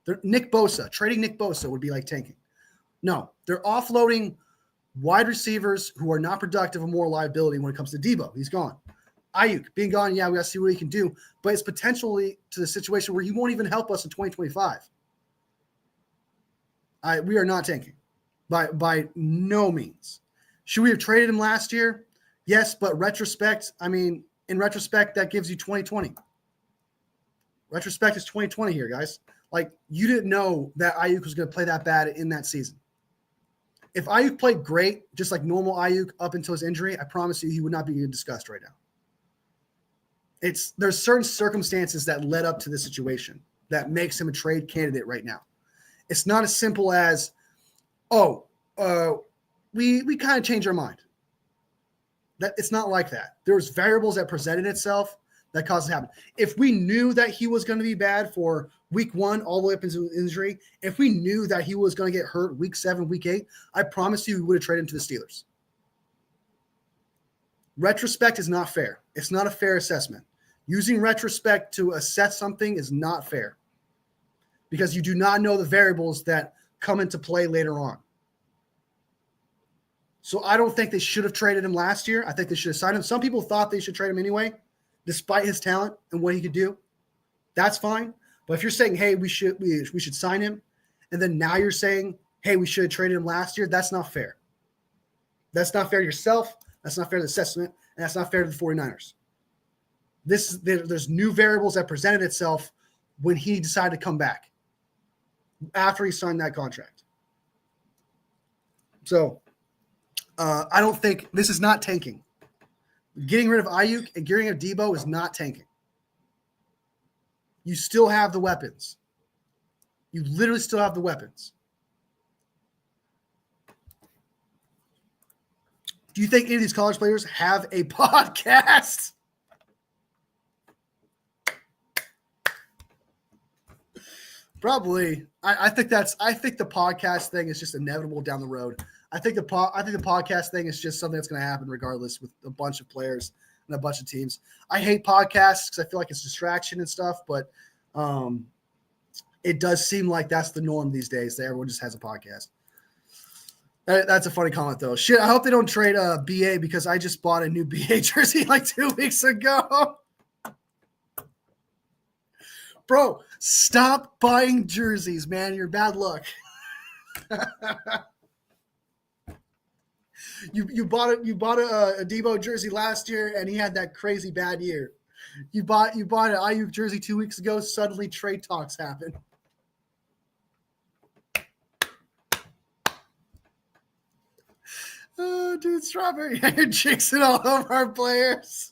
Trading Nick Bosa would be like tanking. No, they're offloading wide receivers who are not productive and more liability when it comes to Debo. He's gone. Aiyuk being gone, yeah, we got to see what he can do, but it's potentially to the situation where he won't even help us in 2025. We are not tanking by no means. Should we have traded him last year? Yes, but in retrospect, that gives you 2020. Retrospect is 2020 here, guys. Like, you didn't know that Aiyuk was going to play that bad in that season. If Aiyuk played great, just like normal Aiyuk up until his injury, I promise you he would not be discussed right now. There's certain circumstances that led up to this situation that makes him a trade candidate right now. It's not as simple as, we kind of changed our mind. It's not like that. There's variables that presented itself that caused it to happen. If we knew that he was going to be bad for week 1 all the way up into injury, if we knew that he was going to get hurt week 7, week 8, I promise you we would have traded him to the Steelers. Retrospect is not fair. It's not a fair assessment. Using retrospect to assess something is not fair because you do not know the variables that come into play later on. So I don't think they should have traded him last year. I think they should have signed him. Some people thought they should trade him anyway, despite his talent and what he could do. That's fine. But if you're saying, hey, we should sign him, and then now you're saying, hey, we should have traded him last year, that's not fair. That's not fair to yourself. That's not fair to the assessment, and that's not fair to the 49ers. There's new variables that presented itself when he decided to come back after he signed that contract. So I don't think this is not tanking. Getting rid of Aiyuk and getting rid of Debo is not tanking. You still have the weapons. You literally still have the weapons. Do you think any of these college players have a podcast? Probably. I think the podcast thing is just inevitable down the road. I think the podcast thing is just something that's going to happen regardless with a bunch of players and a bunch of teams. I hate podcasts because I feel like it's distraction and stuff, but it does seem like that's the norm these days that everyone just has a podcast. That's a funny comment, though. Shit, I hope they don't trade BA because I just bought a new BA jersey like 2 weeks ago. Bro, stop buying jerseys, man. You're bad luck. You bought a Debo jersey last year, and he had that crazy bad year. You bought an Aiyuk jersey 2 weeks ago. Suddenly, trade talks happen. Oh, dude, Strawberry, you're jinxing all of our players.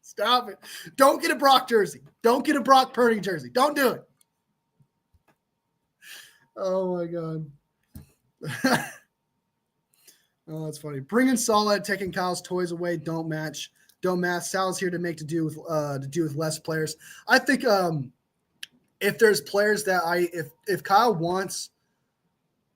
Stop it. Don't get a Brock jersey. Don't get a Brock Purdy jersey. Don't do it. Oh, my God. Oh, that's funny. Bringing Salah, taking Kyle's toys away, don't match. Don't match. Salah's here to do with less players. I think if there's players that if Kyle wants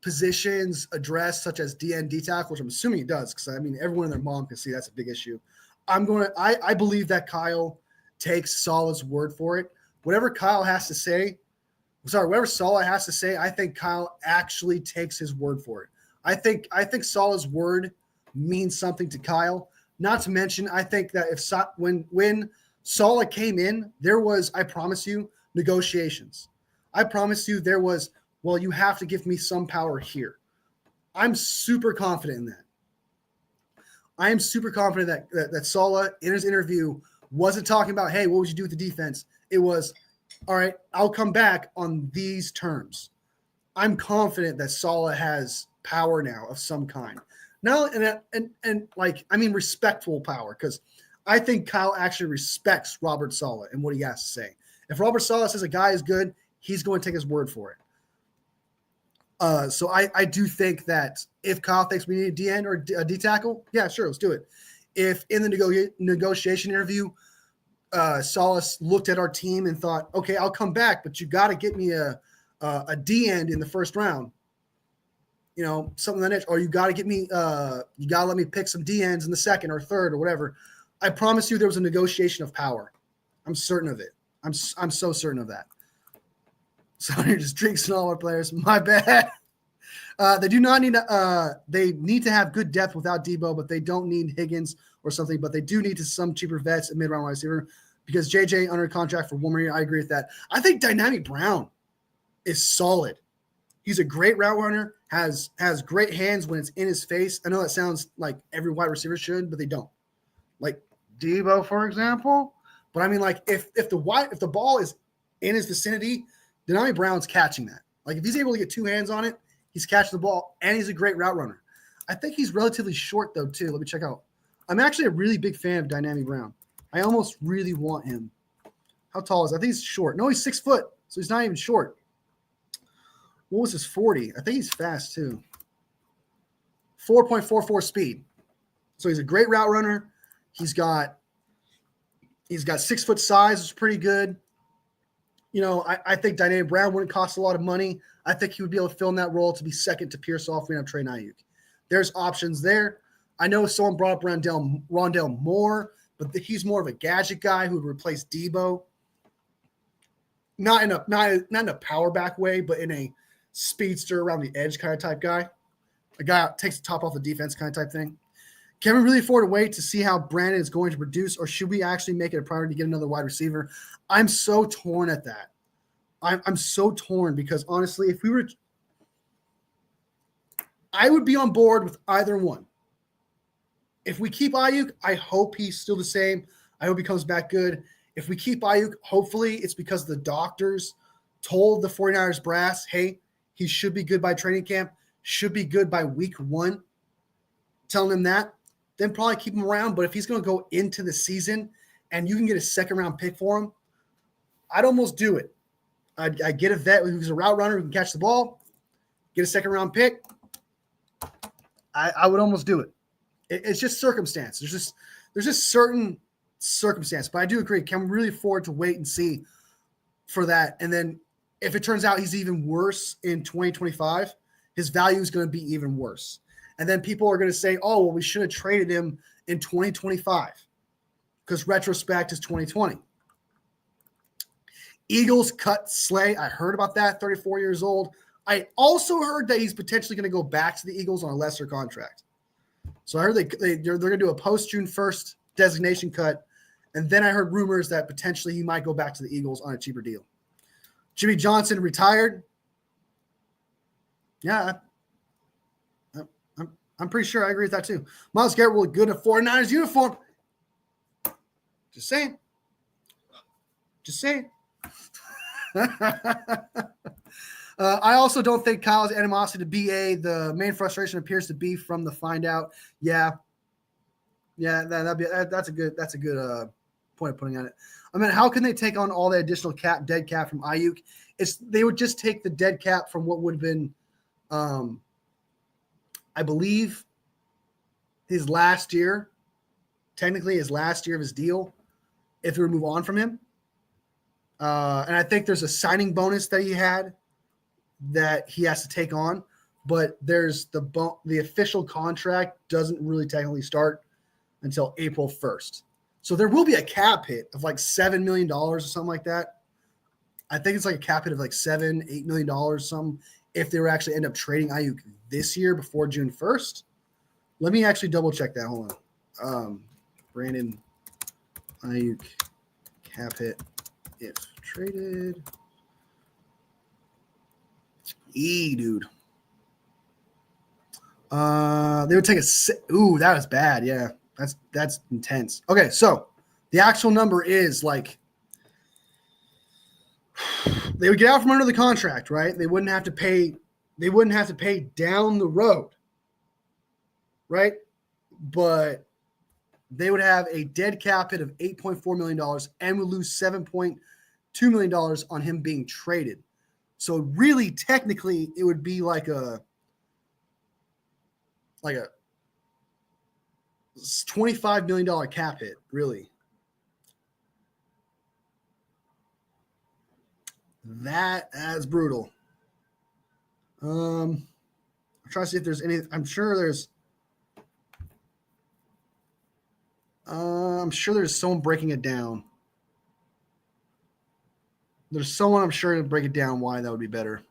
positions addressed such as DN D tackle, which I'm assuming he does, because I mean everyone and their mom can see that's a big issue. I believe that Kyle takes Salah's word for it. Whatever Salah has to say, I think Kyle actually takes his word for it. I think Salah's word means something to Kyle. Not to mention, I think that when Salah came in, there was, I promise you, negotiations. I promise you there was, well, you have to give me some power here. I'm super confident in that. I am super confident that Salah, in his interview, wasn't talking about, hey, what would you do with the defense? It was, all right, I'll come back on these terms. I'm confident that Salah has power now of some kind. Now, and like, I mean, respectful power, because I think Kyle actually respects Robert Saleh and what he has to say. If Robert Saleh says a guy is good, he's going to take his word for it. So I do think that if Kyle thinks we need a DN or a D tackle, yeah, sure, let's do it. If in the negotiation interview, Saleh looked at our team and thought, okay, I'll come back, but you got to get me a D end in the first round. You know, something like that, or you got to get me, you got to let me pick some D ends in the second or third or whatever. I promise you there was a negotiation of power. I'm certain of it. I'm so certain of that. So you're just drinking all our players. My bad. They do not need they need to have good depth without Debo, but they don't need Higgins or something, but they do need some cheaper vets and mid-round wide receiver because JJ under contract for 1 more year. I agree with that. I think Dynamic Brown is solid. He's a great route runner, has great hands when it's in his face. I know that sounds like every wide receiver should, but they don't. Like Debo, for example. But I mean, like if the ball is in his vicinity, Dynamic Brown's catching that. Like if he's able to get 2 hands on it, he's catching the ball, and he's a great route runner. I think he's relatively short though too. Let me check out. I'm actually a really big fan of Dynamic Brown. I almost really want him. How tall is he? I think he's short. No, he's 6 foot, so he's not even short. What was his 40? I think he's fast too. 4.44 speed. So he's a great route runner. He's got 6 foot size, which is pretty good. You know, I think Dynamic Brown wouldn't cost a lot of money. I think he would be able to fill in that role to be second to Pearsall if we don't trade Aiyuk. There's options there. I know someone brought up Rondell Moore, but he's more of a gadget guy who would replace Debo. Not in a power back way, but in a speedster around the edge kind of type guy. A guy that takes the top off the defense kind of type thing. Can we really afford to wait to see how Brandon is going to produce, or should we actually make it a priority to get another wide receiver? I'm so torn at that. I'm so torn because honestly, if we were, I would be on board with either one. If we keep Aiyuk, I hope he's still the same. I hope he comes back good. If we keep Aiyuk, hopefully it's because the doctors told the 49ers brass, hey, he should be good by training camp, should be good by week 1. Telling him that, then probably keep him around. But if he's going to go into the season and you can get a second-round pick for him, I'd almost do it. I'd get a vet who's a route runner who can catch the ball, get a second-round pick. I would almost do it. It's just circumstance. There's just certain circumstance. But I do agree. Can we really afford to wait and see for that? And then if it turns out he's even worse in 2025, his value is going to be even worse. And then people are going to say, oh, well, we should have traded him in 2025 because retrospect is 2020. Eagles cut Slay. I heard about that, 34 years old. I also heard that he's potentially going to go back to the Eagles on a lesser contract. So I heard they're going to do a post-June 1st designation cut. And then I heard rumors that potentially he might go back to the Eagles on a cheaper deal. Jimmy Johnson retired. Yeah, I'm pretty sure I agree with that too. Myles Garrett will look good in a 49ers uniform. Just saying. I also don't think Kyle's animosity to BA, the main frustration appears to be from the find out. Yeah, that's a good point of putting on it. I mean, how can they take on all the additional dead cap from Aiyuk? They would just take the dead cap from what would have been, I believe, his last year, technically his last year of his deal, if we were to move on from him. And I think there's a signing bonus that he had that he has to take on, but there's the official contract doesn't really technically start until April 1st. So there will be a cap hit of like $7 million or something like that. I think it's like a cap hit of like $7-8 million, something, if they were actually end up trading Aiyuk this year before June 1st. Let me actually double check that. Hold on. Brandon Aiyuk cap hit if traded. Dude. They would take ooh, that was bad. Yeah, that's intense. Okay, so the actual number is like they would get out from under the contract, right? They wouldn't have to pay. They wouldn't have to pay down the road, right? But they would have a dead cap hit of $8.4 million and would lose $7.2 million on him being traded. So really, technically, it would be like a $25 million cap hit, really. That's brutal. I'm trying to see if there's any. I'm sure there's someone breaking it down. There's someone I'm sure to break it down why that would be better.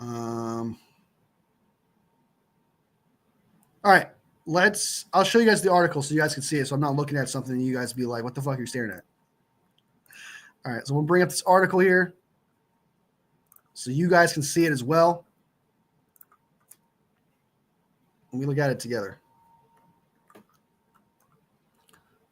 All right, I'll show you guys the article so you guys can see it. So I'm not looking at something and you guys be like, what the fuck are you staring at? All right, so we'll bring up this article here so you guys can see it as well. And we look at it together.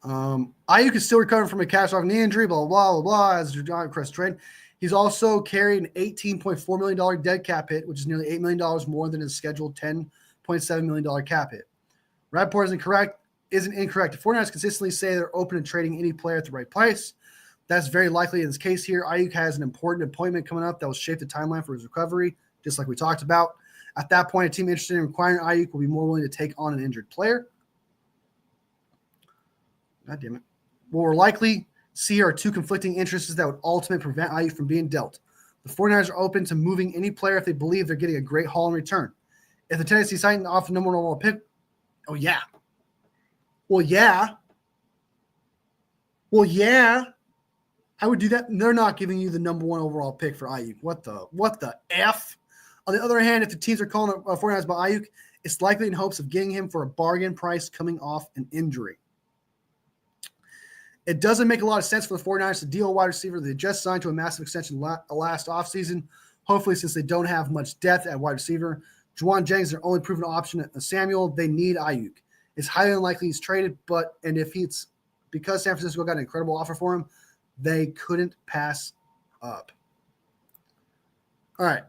Aiyuk is still recovering from a catastrophic knee injury, blah, blah, blah, blah, as John Crest trade. He's also carried an $18.4 million dead cap hit, which is nearly $8 million more than his scheduled $10.7 million cap hit. Rapport isn't incorrect. The 49ers consistently say they're open to trading any player at the right price. That's very likely in this case here. Aiyuk has an important appointment coming up that will shape the timeline for his recovery, just like we talked about. At that point, a team interested in acquiring Aiyuk will be more willing to take on an injured player. God damn it. What we're likely see are two conflicting interests that would ultimately prevent Aiyuk from being dealt. The 49ers are open to moving any player if they believe they're getting a great haul in return. If the Tennessee Titans offer the number one overall pick, oh, yeah. Well, yeah. I would do that. They're not giving you the number one overall pick for Aiyuk. What the F? On the other hand, if the teams are calling 49ers by Aiyuk, it's likely in hopes of getting him for a bargain price coming off an injury. It doesn't make a lot of sense for the 49ers to deal a wide receiver they just signed to a massive extension last offseason. Hopefully, since they don't have much depth at wide receiver, Juwan Jennings is their only proven option at Samuel. They need Aiyuk. It's highly unlikely he's traded, and if he's because San Francisco got an incredible offer for him, they couldn't pass up. All right.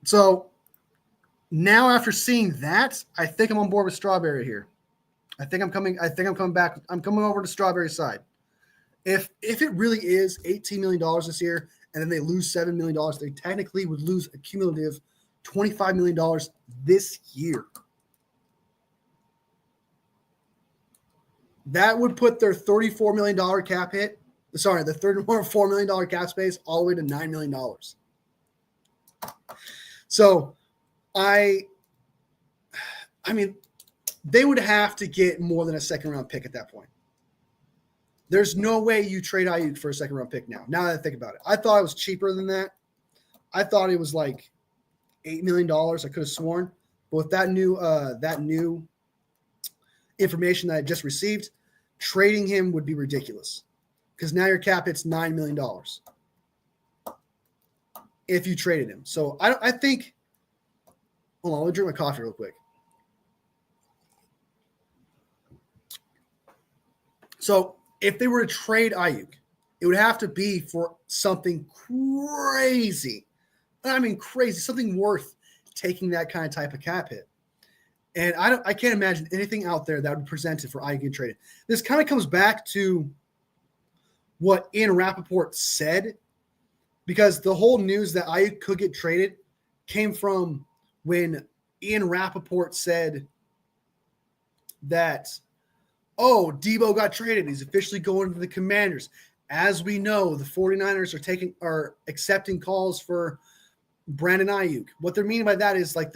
So now after seeing that, I think I'm on board with Strawberry here. I think I'm coming back. I'm coming over to Strawberry's side. If it really is $18 million this year and then they lose $7 million, they technically would lose a cumulative $25 million this year. That would put their $34 million cap hit. Sorry, the $34 million cap space all the way to $9 million. So, I mean, they would have to get more than a second-round pick at that point. There's no way you trade Aiyuk for a second-round pick now. Now that I think about it, I thought it was cheaper than that. I thought it was like $8 million. I could have sworn, but with that new information that I just received, trading him would be ridiculous because now your cap hits $9 million if you traded him. So I think. Hold on, let me drink my coffee real quick. So if they were to trade Aiyuk, it would have to be for something crazy. I mean, crazy, something worth taking that kind of type of cap hit. And I can't imagine anything out there that would be presented for Aiyuk getting traded. This kind of comes back to what Ian Rappaport said, because the whole news that Aiyuk could get traded came from when Ian Rappaport said that, oh, Debo got traded. He's officially going to the Commanders. As we know, the 49ers are accepting calls for Brandon Aiyuk. What they're meaning by that is like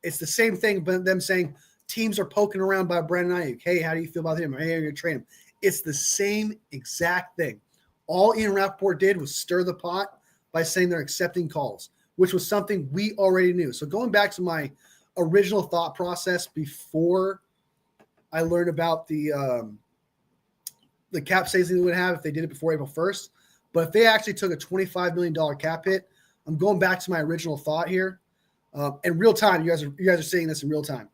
it's the same thing, but them saying teams are poking around by Brandon Aiyuk. Hey, how do you feel about him? Hey, you're going to trade him. It's the same exact thing. All Ian Rappaport did was stir the pot by saying they're accepting calls, which was something we already knew. So going back to my original thought process before I learned about the cap savings they would have if they did it before April 1st. But if they actually took a $25 million cap hit, I'm going back to my original thought here. In real time, you guys are seeing this in real time.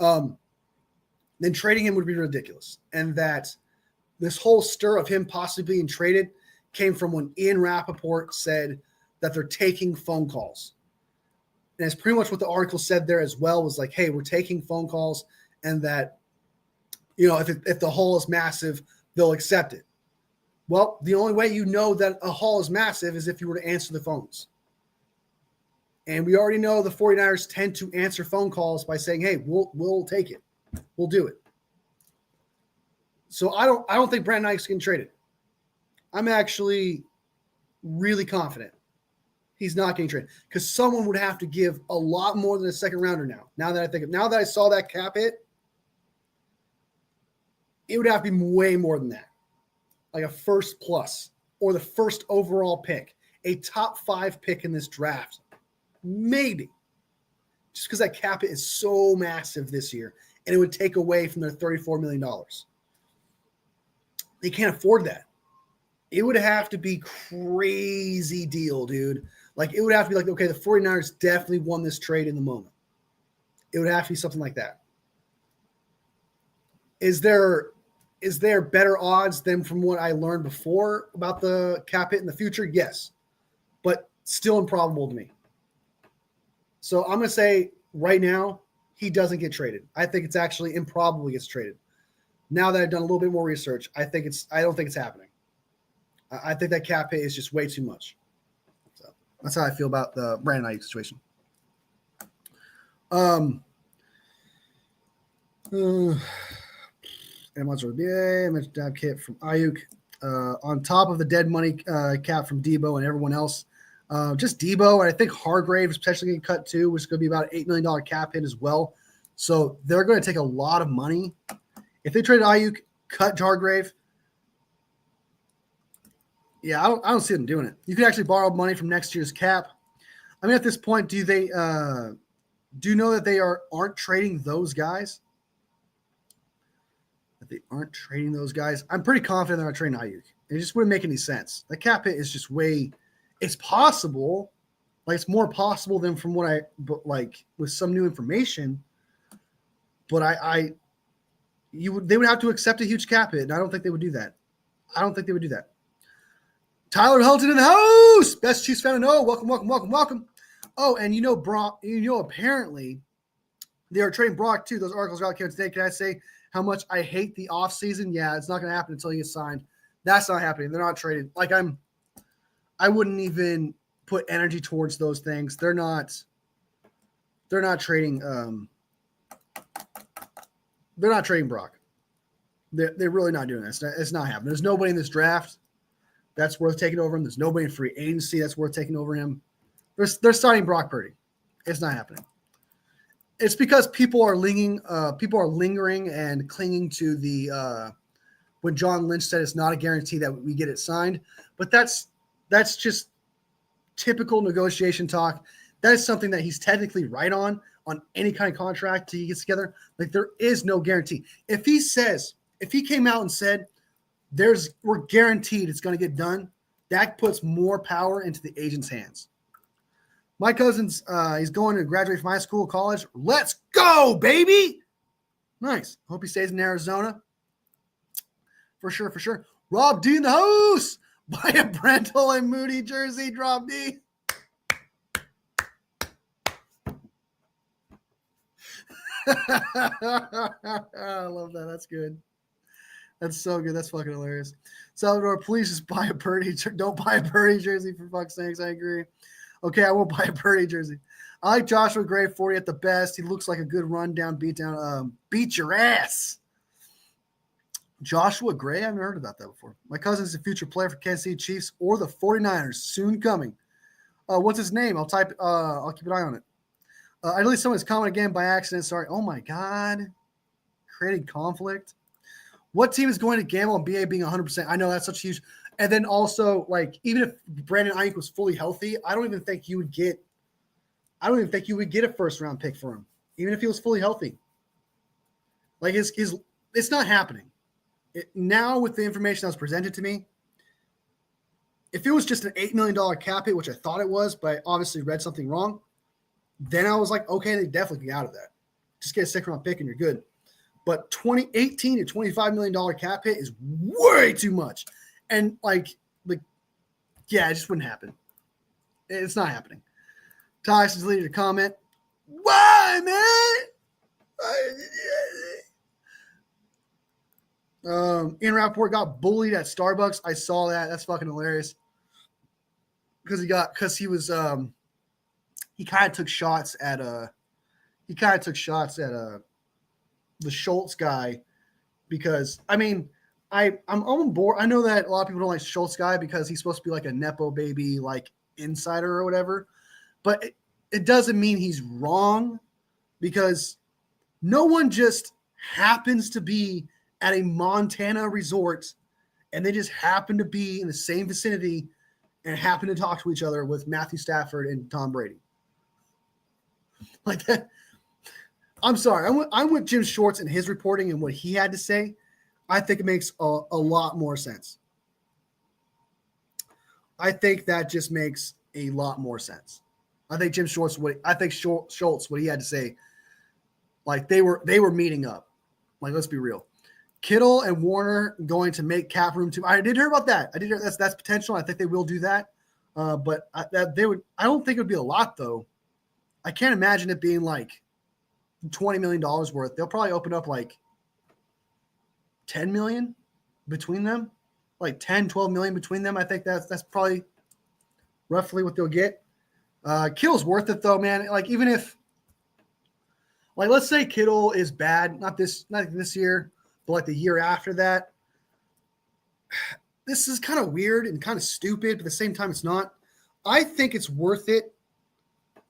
Then trading him would be ridiculous. And that this whole stir of him possibly being traded came from when Ian Rappaport said that they're taking phone calls. And it's pretty much what the article said there as well, was like, hey, we're taking phone calls, and that, you know, if the haul is massive, they'll accept it. Well, the only way you know that a haul is massive is if you were to answer the phones. And we already know the 49ers tend to answer phone calls by saying, hey, we'll take it. We'll do it. So I don't think Brandon Aiyuk's getting traded. I'm actually really confident he's not getting traded, because someone would have to give a lot more than a second rounder now. Now that I saw that cap hit, it would have to be way more than that. Like a first plus, or the first overall pick, a top 5 pick in this draft. Maybe. Just because that cap hit is so massive this year, and it would take away from their $34 million. They can't afford that. It would have to be crazy deal, dude. Like, it would have to be like, okay, the 49ers definitely won this trade in the moment. It would have to be something like that. Is there better odds than from what I learned before about the cap hit in the future? Yes, but still improbable to me. So I'm going to say right now, he doesn't get traded. I think it's actually improbable he gets traded. Now that I've done a little bit more research, I don't think it's happening. I think that cap hit is just way too much. So that's how I feel about the Brandon Aiyuk situation. And what's the dab kit from Aiyuk on top of the dead money cap from Debo and everyone else. Just Debo, and I think Hargrave is potentially getting cut too, which is going to be about an $8 million cap hit as well. So they're going to take a lot of money. If they traded Aiyuk, cut Hargrave, yeah, I don't see them doing it. You could actually borrow money from next year's cap. I mean, at this point, do you know that they aren't trading those guys? That they aren't trading those guys? I'm pretty confident they're not trading Aiyuk. It just wouldn't make any sense. The cap hit is just it's possible. Like, it's more possible than from what with some new information. But they would have to accept a huge cap hit, and I don't think they would do that. Tyler Helton in the house. Best Chiefs fan I know. Welcome. Oh, and Brock, apparently they are trading Brock too. Those articles are out here today. Can I say how much I hate the offseason? Yeah, it's not going to happen until he gets signed. That's not happening. They're not trading. I wouldn't even put energy towards those things. They're not trading. They're not trading Brock. They're really not doing that. It's not happening. There's nobody in this draft that's worth taking over him. There's nobody in free agency that's worth taking over him. They're starting Brock Purdy. It's not happening. It's because people are lingering and clinging to the when John Lynch said it's not a guarantee that we get it signed. But that's just typical negotiation talk. That is something that he's technically right on any kind of contract he gets together. Like, there is no guarantee. If he came out and said we're guaranteed it's going to get done, that puts more power into the agent's hands. My cousin's he's going to graduate from high school, college. Let's go, baby. Nice. Hope he stays in Arizona. For sure. Rob D in the house. Buy a Brental and Moody jersey, drop D. I love that. That's good. That's so good. That's fucking hilarious. Salvador, please just buy a Purdy. Don't buy a Purdy jersey, for fuck's sakes. I agree. Okay, I won't buy a Purdy jersey. I like Joshua Gray 40 at the best. He looks like a good rundown, beat down, beat your ass. Joshua Gray? I haven't heard about that before. My cousin's a future player for Kansas City Chiefs or the 49ers, soon coming. What's his name? I'll keep an eye on it. I deleted someone's comment again by accident. Sorry. Oh my God. Creating conflict. What team is going to gamble on BA being 100%? I know that's such a huge. And then also, like, even if Brandon Aiyuk was fully healthy, I don't even think you would get a first round pick for him, even if he was fully healthy. Like it's not happening. Now with the information that was presented to me, if it was just an $8 million cap hit, which I thought it was, but I obviously read something wrong, then I was like, okay, they definitely get out of that. Just get a second round pick and you're good. But $18 to $25 million cap hit is way too much. And yeah, it just wouldn't happen. It's not happening. Tyson deleted a comment. Why, man? Ian Rappaport got bullied at Starbucks. I saw that. That's fucking hilarious. He kind of took shots at the Schultz guy because I'm on board. I know that a lot of people don't like Schultz guy because he's supposed to be like a Nepo baby, like insider or whatever, but it doesn't mean he's wrong because no one just happens to be at a Montana resort and they just happen to be in the same vicinity and happen to talk to each other with Matthew Stafford and Tom Brady. Like that. I'm sorry. I'm with Jim Schwartz and his reporting and what he had to say. I think it makes a lot more sense. I think that just makes a lot more sense. I think Jim Schwartz, Schultz, what he had to say, like they were meeting up. Like, let's be real. Kittle and Warner going to make cap room too. I did hear about that. I did hear that's potential. I think they will do that. But I don't think it would be a lot though. I can't imagine it being like $20 million worth. They'll probably open up like $10 million between them, like 10, 12 million between them. I think that's probably roughly what they'll get. Kittle's worth it though, man. Like even if, like, let's say Kittle is bad, not this year, but like the year after that. This is kind of weird and kind of stupid, but at the same time, it's not. I think it's worth it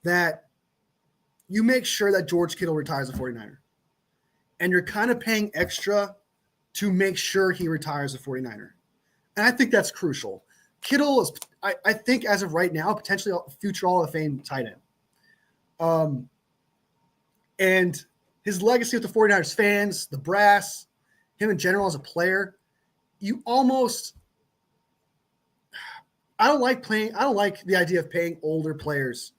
that you make sure that George Kittle retires a 49er. And you're kind of paying extra to make sure he retires a 49er. And I think that's crucial. Kittle is, I think as of right now, potentially a future Hall of Fame tight end. And his legacy with the 49ers fans, the brass, him in general as a player, I don't like the idea of paying older players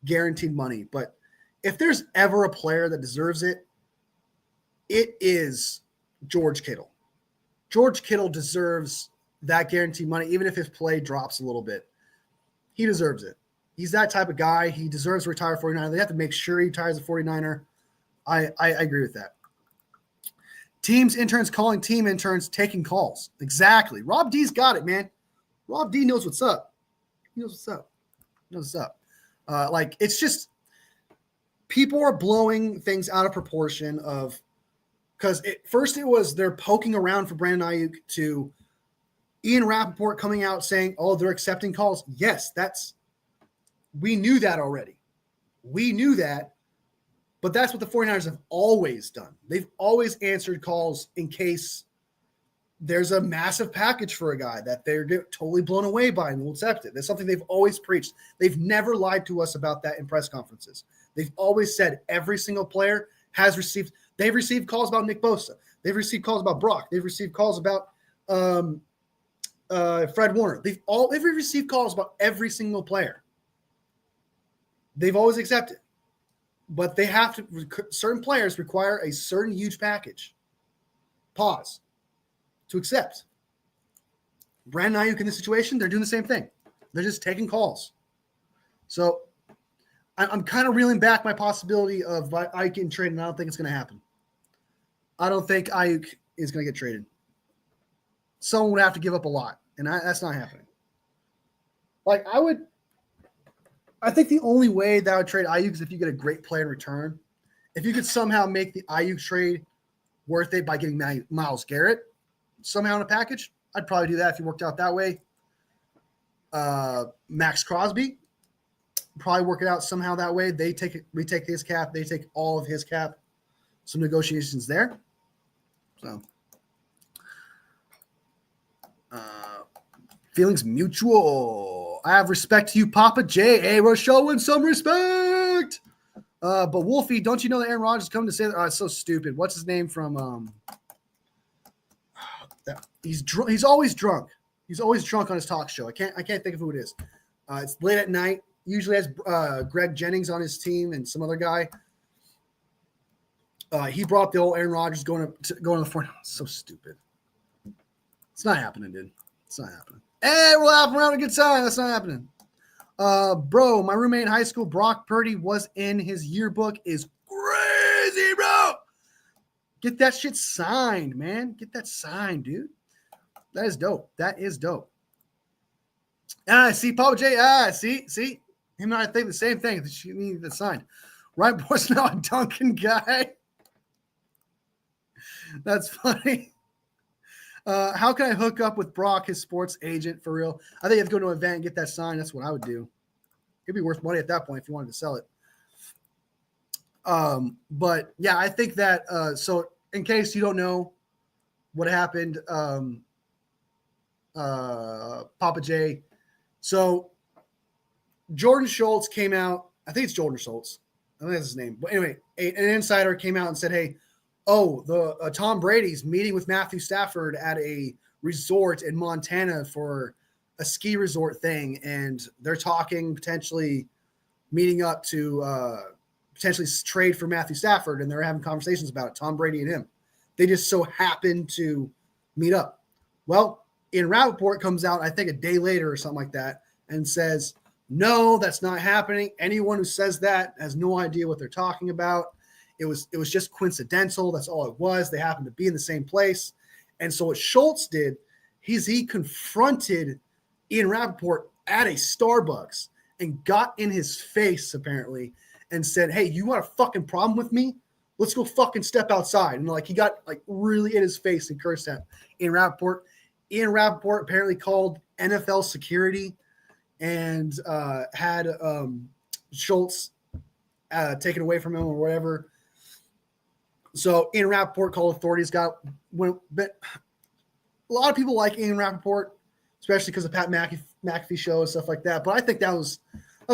guaranteed money, but if there's ever a player that deserves it, it is George Kittle. George Kittle deserves that guaranteed money, even if his play drops a little bit. He deserves it. He's that type of guy. He deserves to retire 49er. They have to make sure he retires a 49er. I agree with that. Teams, interns calling team interns, taking calls. Exactly. Rob D's got it, man. Rob D knows what's up. He knows what's up. Like, it's just people are blowing things out of proportion because first it was they're poking around for Brandon Aiyuk to Ian Rappaport coming out saying, oh, they're accepting calls. Yes, we knew that already. We knew that, but that's what the 49ers have always done. They've always answered calls in case there's a massive package for a guy that they're totally blown away by and will accept it. That's something they've always preached. They've never lied to us about that in press conferences. They've always said every single player they've received calls about Nick Bosa. They've received calls about Brock. They've received calls about Fred Warner. They've received calls about every single player. They've always accepted. But they have to, certain players require a certain huge package. Pause. To accept. Brandon Aiyuk in this situation, they're doing the same thing. They're just taking calls. So I'm kind of reeling back my possibility of Aiyuk getting traded, and I don't think it's going to happen. I don't think Aiyuk is going to get traded. Someone would have to give up a lot, and that's not happening. Like, I would I think the only way that I would trade Aiyuk is if you get a great player in return. If you could somehow make the Aiyuk trade worth it by getting Myles Garrett somehow in a package, I'd probably do that if it worked out that way. Max Crosby, probably work it out somehow that way. We take his cap, they take all of his cap. Some negotiations there. So, feelings mutual. I have respect to you, Papa J. Hey, we're showing some respect. But Wolfie, don't you know that Aaron Rodgers is coming to say that? Oh, it's so stupid. What's his name from? He's always drunk. He's always drunk on his talk show. I can't think of who it is. It's late at night. Usually has Greg Jennings on his team and some other guy. He brought up the old Aaron Rodgers going to the front. So stupid. It's not happening, dude. It's not happening. Hey, we're laughing around a good time. That's not happening. Bro, my roommate in high school, Brock Purdy, was in his yearbook. Is crazy, bro. Get that shit signed, man. Get that signed, dude. That is dope. That is dope. See, Papa J. See. Him and I think the same thing. She needs that signed. Right, boys, now a Duncan guy. That's funny. How can I hook up with Brock, his sports agent, for real? I think you have to go to an event and get that signed. That's what I would do. It'd be worth money at that point if you wanted to sell it. But yeah, I think that so in case you don't know what happened, Papa J. So Jordan Schultz came out. I think it's Jordan Schultz. I think that's his name. But anyway, an insider came out and said, hey, the Tom Brady's meeting with Matthew Stafford at a resort in Montana for a ski resort thing. And they're talking potentially meeting up to potentially trade for Matthew Stafford. And they're having conversations about it, Tom Brady and him. They just so happened to meet up. Well, Ian Rappaport comes out, I think a day later or something like that, and says, no, that's not happening. Anyone who says that has no idea what they're talking about. It was just coincidental. That's all it was. They happened to be in the same place. And so what Schultz did, he confronted Ian Rappaport at a Starbucks and got in his face, apparently, and said, hey, you want a fucking problem with me? Let's go fucking step outside. And he got really in his face and cursed at Ian Rappaport. Ian Rappaport apparently called NFL security and had Schultz taken away from him or whatever. So Ian Rappaport called authorities. But a lot of people like Ian Rappaport, especially because of Pat McAfee show and stuff like that. But I think that was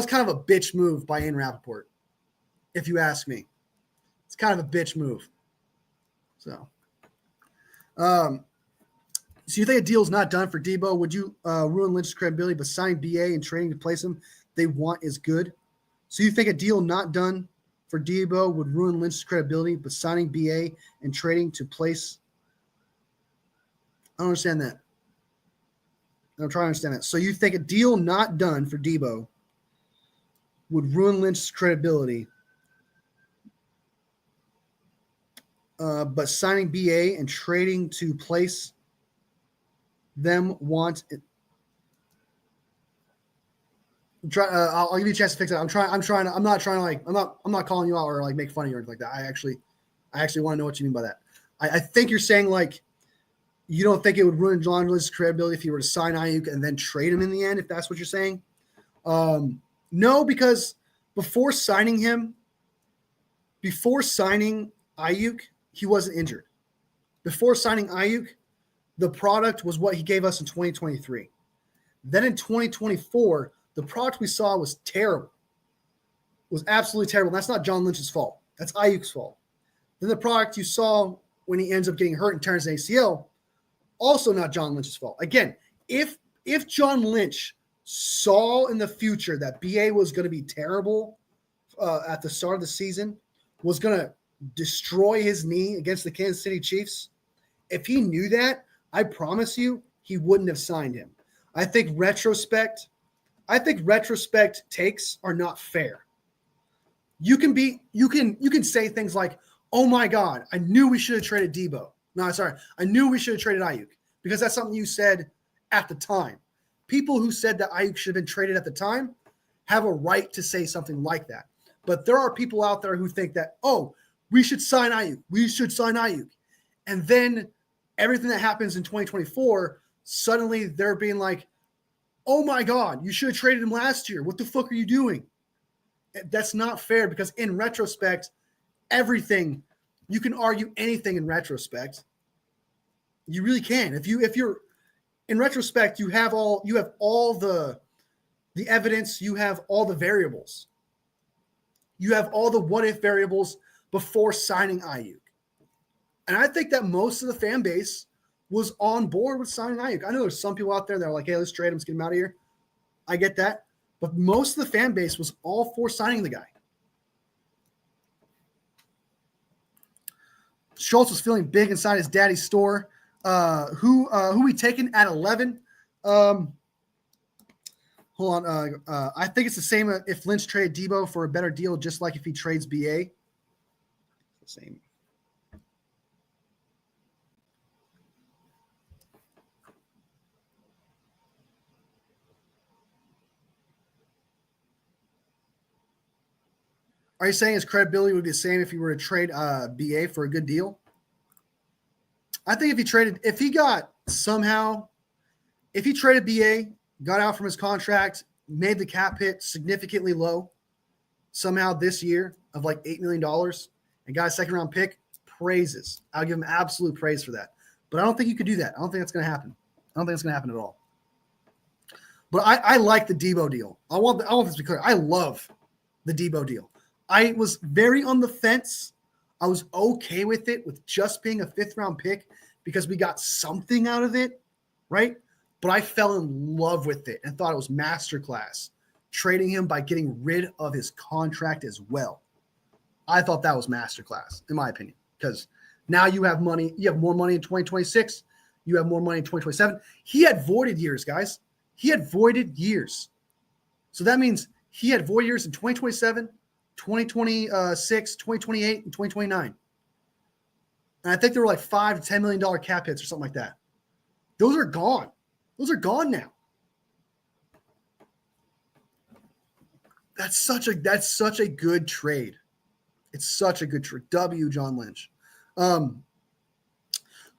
kind of a bitch move by Ian Rappaport, if you ask me. It's kind of a bitch move. So, so you think a deal's not done for Debo? Would you ruin Lynch's credibility by signing BA and trading to place him? They want is good. So you think a deal not done for Debo would ruin Lynch's credibility, but signing BA and trading to place? I don't understand that. I'm trying to understand that. So you think a deal not done for Debo would ruin Lynch's credibility, but signing BA and trading to place them want it. I'll give you a chance to fix it. I'm not calling you out or make fun of you or anything like that. I actually want to know what you mean by that. I think you're saying you don't think it would ruin John Lynch's credibility if he were to sign Aiyuk and then trade him in the end, if that's what you're saying. No, because before signing Aiyuk, he wasn't injured. Before signing Aiyuk, the product was what he gave us in 2023. Then in 2024, the product we saw was terrible. It was absolutely terrible. That's not John Lynch's fault. That's Aiyuk's fault. Then the product you saw when he ends up getting hurt and tears an ACL, also not John Lynch's fault. Again, if John Lynch saw in the future that BA was going to be terrible at the start of the season, was going to destroy his knee against the Kansas City Chiefs, if he knew that, I promise you, he wouldn't have signed him. I think retrospect takes are not fair. You can say things like, "Oh my God, I knew we should have traded Debo." No, sorry, I knew we should have traded Aiyuk, because that's something you said at the time. People who said that Aiyuk should have been traded at the time have a right to say something like that. But there are people out there who think that, oh, we should sign Aiyuk. We should sign Aiyuk. And then everything that happens in 2024, suddenly they're being like, oh my God, you should have traded him last year. What the fuck are you doing? That's not fair, because in retrospect, everything, you can argue anything in retrospect. You really can. If you're in retrospect, you have all the evidence, you have all the variables. You have all the what if variables before signing Aiyuk. And I think that most of the fan base was on board with signing Aiyuk. I know there's some people out there that are like, hey, let's trade him, let's get him out of here. I get that. But most of the fan base was all for signing the guy. Schultz was feeling big inside his daddy's store. Who we taking at 11? Hold on. I think it's the same if Lynch traded Debo for a better deal, just like if he trades BA. Same. Are you saying his credibility would be the same if he were to trade BA for a good deal? I think if he traded BA, got out from his contract, made the cap hit significantly low somehow this year of like $8 million and got a second round pick, praises. I'll give him absolute praise for that. But I don't think you could do that. I don't think that's going to happen. I don't think it's going to happen at all. But I like the Debo deal. I want this to be clear. I love the Debo deal. I was very on the fence. I was okay with it, with just being a 5th round pick, because we got something out of it, right? But I fell in love with it and thought it was masterclass, trading him by getting rid of his contract as well. I thought that was masterclass, in my opinion, because now you have money. You have more money in 2026. You have more money in 2027. He had voided years, guys. He had voided years. So that means he had void years in 2027, 2026, 2028, and 2029. And I think there were like $5 to $10 million cap hits or something like that. Those are gone. Those are gone now. That's such a good trade. It's such a good trade. W. John Lynch. Who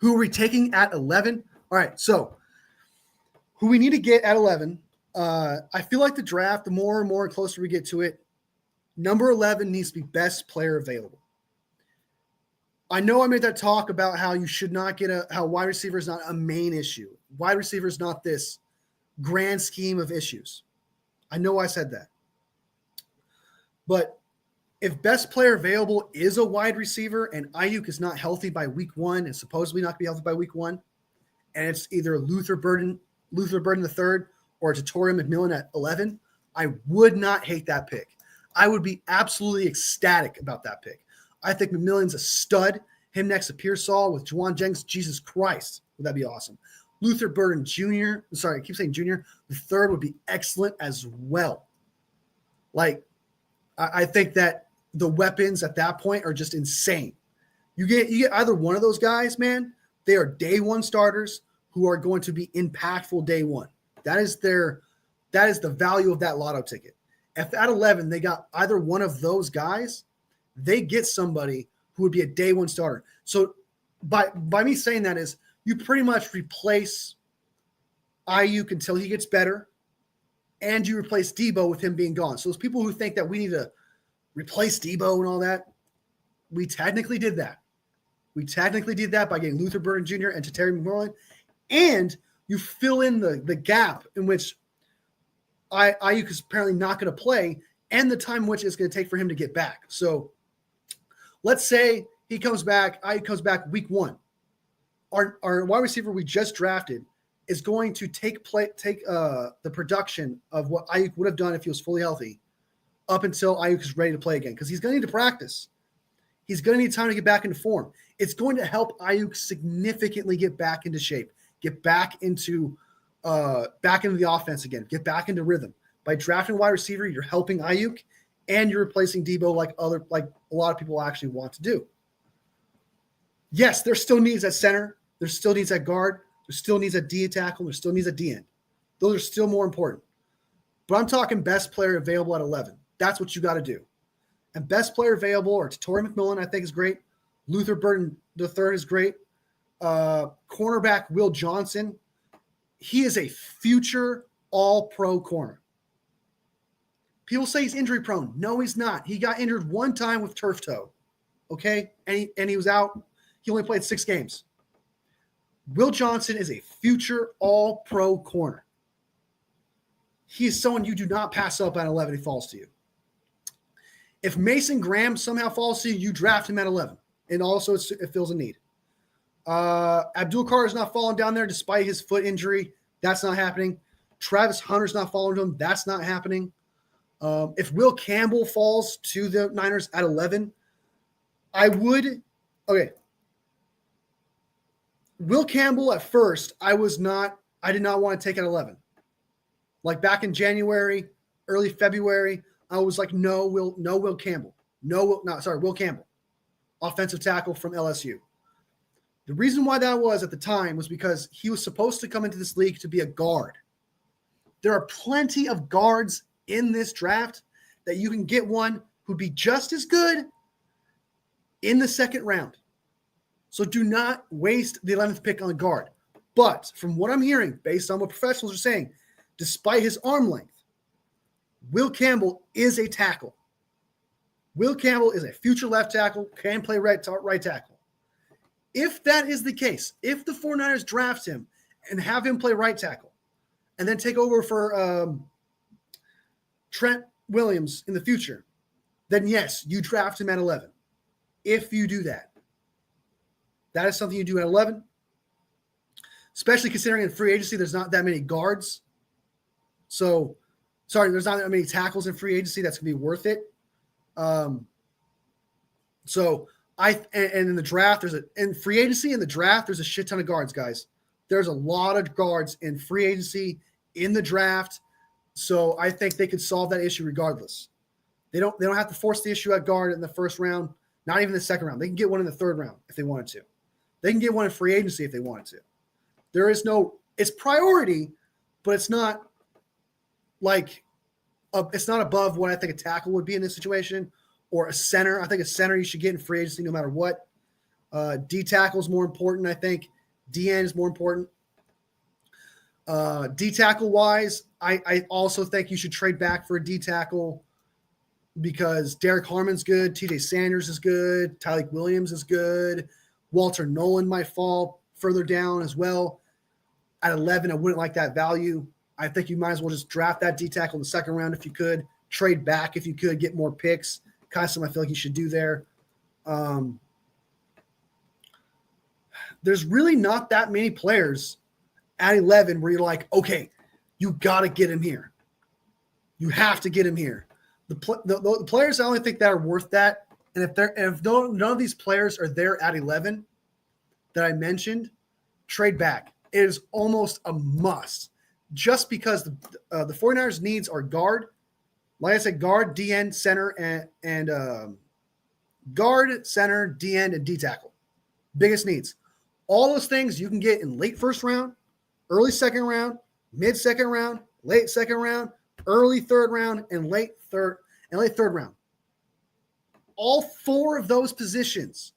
are we taking at 11? All right, so who we need to get at 11. I feel like the draft, the more and more closer we get to it, number 11 needs to be best player available. I know I made that talk about how you should not get how wide receiver is not a main issue. Wide receiver is not this grand scheme of issues. I know I said that. But if best player available is a wide receiver and Aiyuk is not healthy by week 1 and supposedly not going to be healthy by week 1, and it's either Luther Burden III or Tatori McMillan at 11, I would not hate that pick. I would be absolutely ecstatic about that pick. I think McMillan's a stud. Him next to Pearsall with Juwan Jennings, Jesus Christ, would that be awesome? Luther Burden Jr., sorry, I keep saying Jr., the third would be excellent as well. Like, I think that the weapons at that point are just insane. You get either one of those guys, man, they are day one starters who are going to be impactful day one. That is the value of that lotto ticket. If at 11 they got either one of those guys, they get somebody who would be a day one starter. So by me saying that is you pretty much replace Aiyuk until he gets better, and you replace Debo with him being gone. So those people who think that we need to replace Debo and all that, we technically did that. We technically did that by getting Luther Burden Jr. and Tatori McMillan, and you fill in the gap in which Aiyuk is apparently not going to play, and the time which it's going to take for him to get back. So let's say he comes back, Aiyuk comes back week 1. Our wide receiver we just drafted is going to take the production of what Aiyuk would have done if he was fully healthy up until Aiyuk is ready to play again, because he's going to need to practice. He's going to need time to get back into form. It's going to help Aiyuk significantly get back into shape, get back into the offense again, get back into rhythm. By drafting a wide receiver, you're helping Aiyuk and you're replacing Debo like a lot of people actually want to do. Yes, there still needs at center. There still needs at guard. There still needs a D tackle. There still needs a D end. Those are still more important. But I'm talking best player available at 11. That's what you got to do. And best player available, or Torrey McMillan, I think is great. Luther Burton III is great. Cornerback Will Johnson. He is a future all-pro corner. People say he's injury prone. No, he's not. He got injured one time with turf toe. Okay? And he was out. He only played 6 games. Will Johnson is a future all-pro corner. He is someone you do not pass up at 11 if he falls to you. If Mason Graham somehow falls to you, you draft him at 11. And also it fills a need. Abdul Carr is not falling down there despite his foot injury. That's not happening. Travis Hunter's not falling to him. That's not happening. If Will Campbell falls to the Niners at 11, I would – okay. Will Campbell at first, I did not want to take at 11. Like back in January, early February, I was like, no Will Campbell. Will Campbell, offensive tackle from LSU. The reason why that was at the time was because he was supposed to come into this league to be a guard. There are plenty of guards in this draft that you can get one who'd be just as good in the second round. So do not waste the 11th pick on a guard. But from what I'm hearing, based on what professionals are saying, despite his arm length, Will Campbell is a tackle. Will Campbell is a future left tackle, can play right tackle. If that is the case, if the 49ers draft him and have him play right tackle and then take over for Trent Williams in the future, then yes, you draft him at 11. If you do that. That is something you do at 11, especially considering in free agency there's not that many guards. There's not that many tackles in free agency that's going to be worth it. In the draft, in free agency in the draft, there's a shit ton of guards, guys. There's a lot of guards in free agency in the draft. So I think they could solve that issue regardless. They don't have to force the issue at guard in the first round, not even the second round. They can get one in the third round if they wanted to. They can get one in free agency if they wanted to. It's priority, but it's not like it's not above what I think a tackle would be in this situation, or a center. I think a center you should get in free agency no matter what. D tackle is more important, I think. DN is more important. D tackle wise, I also think you should trade back for a D tackle because Derek Harmon's good, TJ Sanders is good, Tyleik Williams is good, Walter Nolan might fall further down as well. At 11, I wouldn't like that value. I think you might as well just draft that D tackle in the second round if you could. Trade back if you could, get more picks. Kind of something I feel like you should do there. There's really not that many players at 11 where you're like, okay, you got to get him here. You have to get him here. The players I only think that are worth that, and if none of these players are there at 11 that I mentioned, trade back. It is almost a must just because the 49ers needs are guard. Like I said, guard, DN, center, and guard, center, DN, and D tackle. Biggest needs. All those things you can get in late first round, early second round, mid second round, late second round, early third round, and late third round. All 4 of those positions,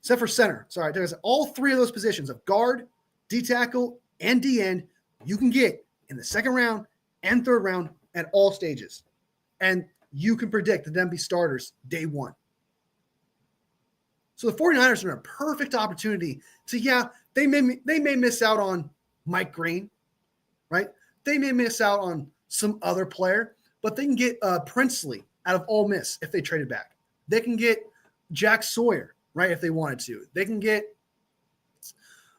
except for center. Sorry, all 3 of those positions of guard, D tackle, and DN, you can get in the second round and third round at all stages. And you can predict them be starters day one. So the 49ers are in a perfect opportunity to, they may miss out on Mike Green, right? They may miss out on some other player, but they can get Princely out of Ole Miss if they traded back. They can get Jack Sawyer, right, if they wanted to. They can get,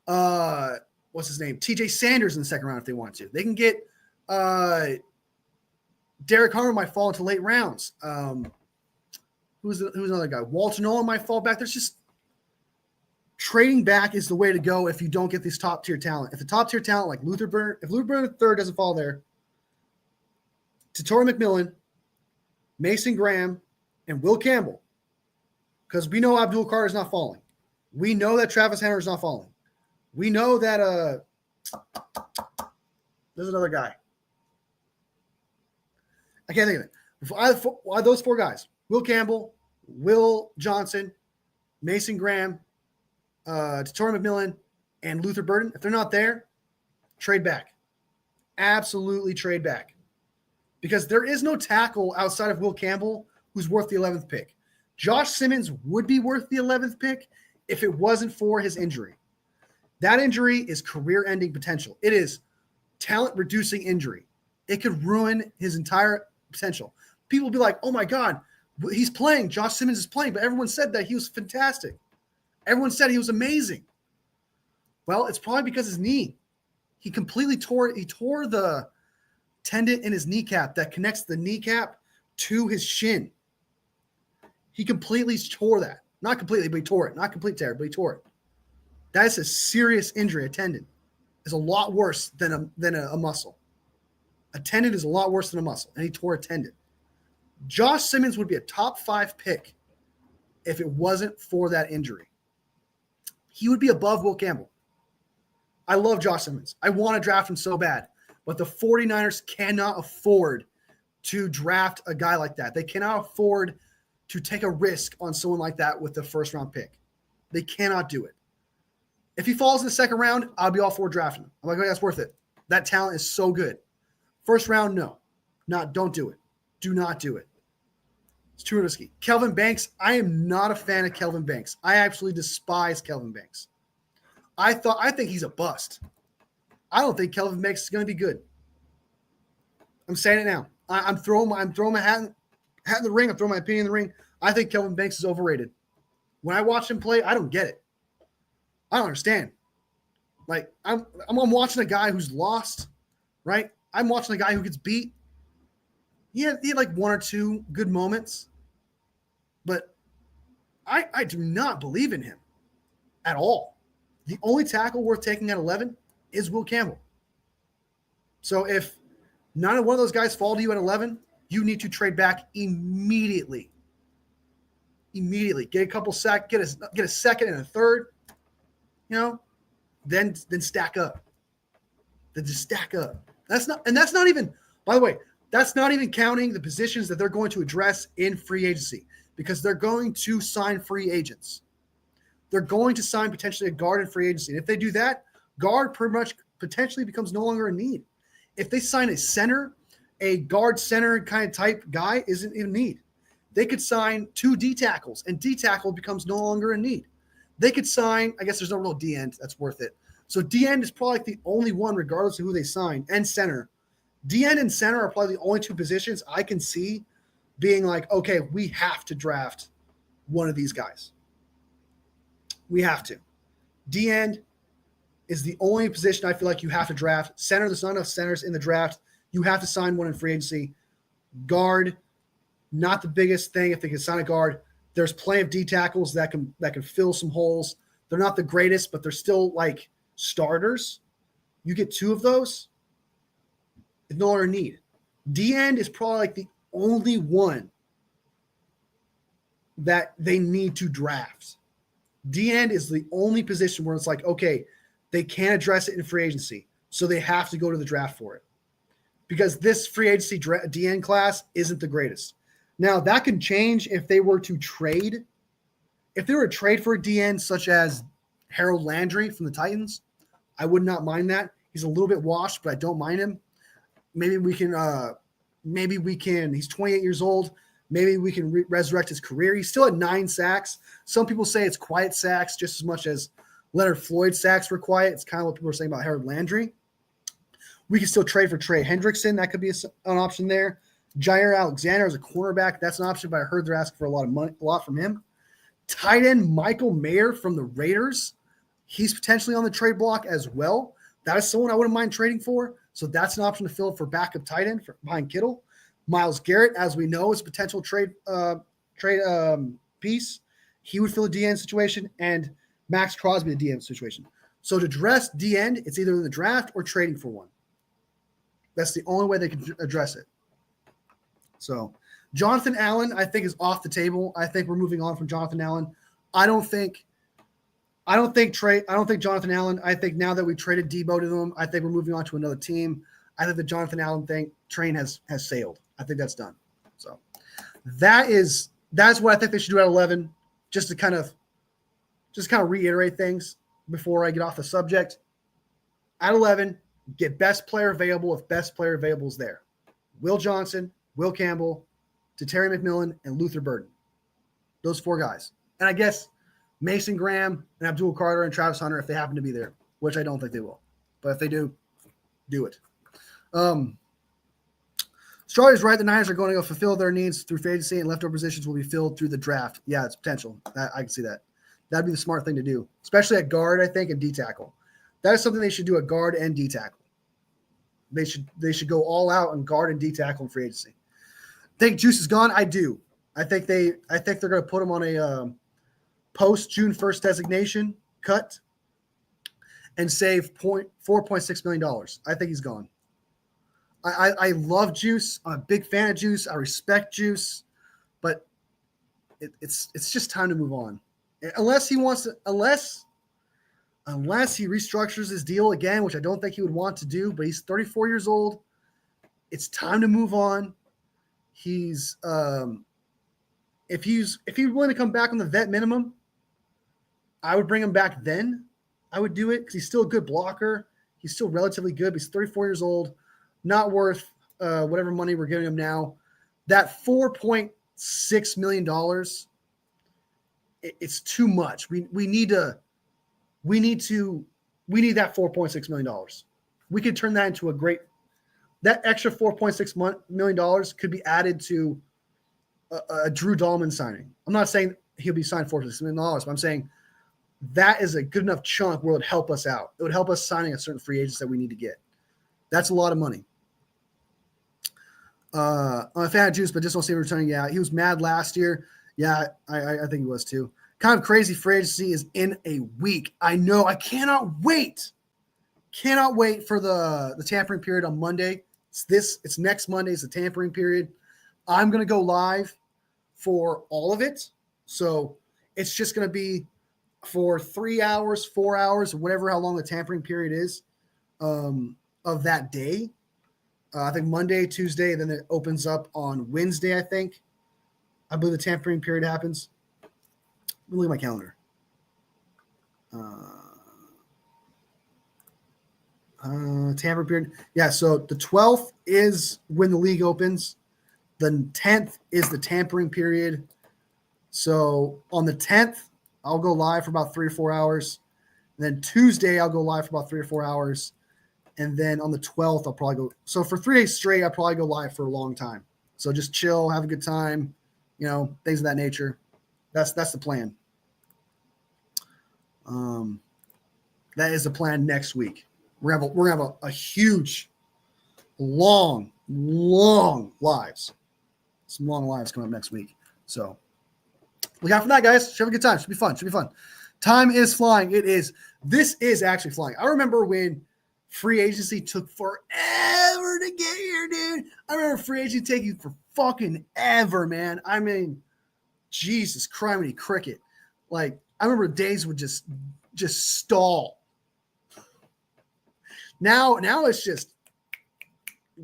what's his name? TJ Sanders in the second round if they wanted to. They can get Derek Harmon might fall into late rounds. Who's another guy? Walter Nolan might fall back. There's just trading back is the way to go if you don't get this top tier talent. If the top tier talent like Luther Burton III doesn't fall there, to Torrey McMillan, Mason Graham, and Will Campbell, because we know Abdul Carter is not falling. We know that Travis Hunter is not falling. We know that there's another guy. I can't think of it. Those four guys: Will Campbell, Will Johnson, Mason Graham, Torrey McMillan, and Luther Burden. If they're not there, trade back. Absolutely trade back. Because there is no tackle outside of Will Campbell who's worth the 11th pick. Josh Simmons would be worth the 11th pick if it wasn't for his injury. That injury is career-ending potential. It is talent-reducing injury. It could ruin his entire potential. People will be like, oh my God, he's playing. Josh Simmons is playing. But everyone said that he was fantastic. Everyone said he was amazing. Well, it's probably because his knee. He completely tore the tendon in his kneecap that connects the kneecap to his shin. He completely tore that. Not completely, but he tore it. Not complete tear, but he tore it. That is a serious injury. A tendon is a lot worse than a muscle. A tendon is a lot worse than a muscle, and he tore a tendon. Josh Simmons would be a top 5 pick if it wasn't for that injury. He would be above Will Campbell. I love Josh Simmons. I want to draft him so bad, but the 49ers cannot afford to draft a guy like that. They cannot afford to take a risk on someone like that with the first-round pick. They cannot do it. If he falls in the second round, I'll be all for drafting him. I'm like, oh, that's worth it. That talent is so good. First round, no. Don't do it. Do not do it. It's too risky. Kelvin Banks, I am not a fan of Kelvin Banks. I absolutely despise Kelvin Banks. I think he's a bust. I don't think Kelvin Banks is going to be good. I'm saying it now. I'm throwing my hat in the ring. I'm throwing my opinion in the ring. I think Kelvin Banks is overrated. When I watch him play, I don't get it. I don't understand. Like I'm watching a guy who's lost, right? I'm watching a guy who gets beat. He had like 1 or 2 good moments, but I do not believe in him at all. The only tackle worth taking at 11 is Will Campbell. So if none of one of those guys fall to you at 11, you need to trade back immediately. Immediately. Get a couple sacks, get a second and a third, then stack up. Then just stack up. That's not even, by the way, that's not even counting the positions that they're going to address in free agency because they're going to sign free agents. They're going to sign potentially a guard in free agency. And if they do that, guard pretty much potentially becomes no longer a need. If they sign a center, a guard center kind of type guy isn't in need. They could sign 2 D tackles, and D tackle becomes no longer a need. They could sign, I guess there's no real D end that's worth it. So D end is probably like the only one, regardless of who they sign, and center. D end and center are probably the only 2 positions I can see being like, okay, we have to draft one of these guys. We have to. D end is the only position I feel like you have to draft. Center, there's not enough centers in the draft. You have to sign one in free agency. Guard, not the biggest thing if they can sign a guard. There's plenty of D tackles that can fill some holes. They're not the greatest, but they're still like starters. You get 2 of those, it's no longer a need. D end is probably like the only one that they need to draft. D end is the only position where it's like, okay, they can't address it in free agency, so they have to go to the draft for it. Because this free agency D end class isn't the greatest. Now, that can change if they were to trade. If they were to trade for a D end such as Harold Landry from the Titans, I would not mind that. He's a little bit washed, but I don't mind him. Maybe we can he's 28 years old. Maybe we can resurrect his career. He's still at 9 sacks. Some people say it's quiet sacks just as much as Leonard Floyd's sacks were quiet. It's kind of what people are saying about Harold Landry. We can still trade for Trey Hendrickson. That could be an option there. Jair Alexander as a cornerback. That's an option, but I heard they're asking for a lot of money, a lot from him. Tight end Michael Mayer from the Raiders. He's potentially on the trade block as well. That is someone I wouldn't mind trading for. So that's an option to fill for backup tight end behind Kittle. Myles Garrett, as we know, is a potential trade piece. He would fill a D-end situation, and Max Crosby a D-end situation. So to address D-end, it's either in the draft or trading for one. That's the only way they can address it. So Jonathan Allen, I think, is off the table. I think we're moving on from Jonathan Allen. I don't think Jonathan Allen. I think now that we traded Debo to them, I think we're moving on to another team. I think the Jonathan Allen train has sailed. I think that's done. So that's what I think they should do at 11, just to kind of reiterate things before I get off the subject. At 11, get best player available if best player available is there. Will Johnson, Will Campbell, Terry McMillan, and Luther Burden. Those 4 guys. And I guess Mason Graham and Abdul Carter and Travis Hunter if they happen to be there, which I don't think they will. But if they do it. Strawberry's right. The Niners are going to go fulfill their needs through free agency, and leftover positions will be filled through the draft. Yeah, it's potential. I can see that. That'd be the smart thing to do, especially at guard, I think, and D tackle. That is something they should do at guard and D tackle. They should go all out on guard and D tackle in free agency. Think Juice is gone? I do. I think they're going to put him on a post June 1st designation cut and save $4.6 million. I think he's gone. I love Juice. I'm a big fan of Juice. I respect Juice, but it's just time to move on. Unless he restructures his deal again, which I don't think he would want to do, but he's 34 years old. It's time to move on. He's if he's willing to come back on the vet minimum, I would bring him back then. I would do it because he's still a good blocker. He's still relatively good, but he's 34 years old. Not worth whatever money we're giving him now. That $4.6 million, it's too much. We need that $4.6 million. We could turn that into that extra $4.6 million could be added to a Drew Dahlman signing. I'm not saying he'll be signed $4.6 million, but I'm saying that is a good enough chunk where it would help us out. It would help us signing a certain free agents that we need to get. That's a lot of money. I'm a fan of Juice, but just don't see him returning. Yeah, he was mad last year. Yeah, I think he was too. Kind of crazy free agency is in a week. I know. I cannot wait. Cannot wait for the tampering period on Monday. It's next Monday. It's the tampering period. I'm going to go live for all of it. So it's just going to be for 3 hours, 4 hours, whatever, how long the tampering period is of that day. I think Monday, Tuesday, then it opens up on Wednesday, I think. I believe the tampering period happens. Let me look at my calendar. Tampering period. Yeah, so the 12th is when the league opens. The 10th is the tampering period. So on the 10th, I'll go live for about 3 or 4 hours. And then Tuesday, I'll go live for about 3 or 4 hours. And then on the 12th, I'll probably go. So for 3 days straight, I'll probably go live for a long time. So just chill, have a good time, things of that nature. That's the plan. That is the plan next week. We're gonna have a huge, long lives. Some long lives coming up next week. So look out for that, guys. Should have a good time. Should be fun. Time is flying. This is actually flying. I remember when free agency took forever to get here, dude. I remember free agency taking for fucking ever, man. I mean, Jesus, criminy cricket. Like, I remember days would just stall. Now it's just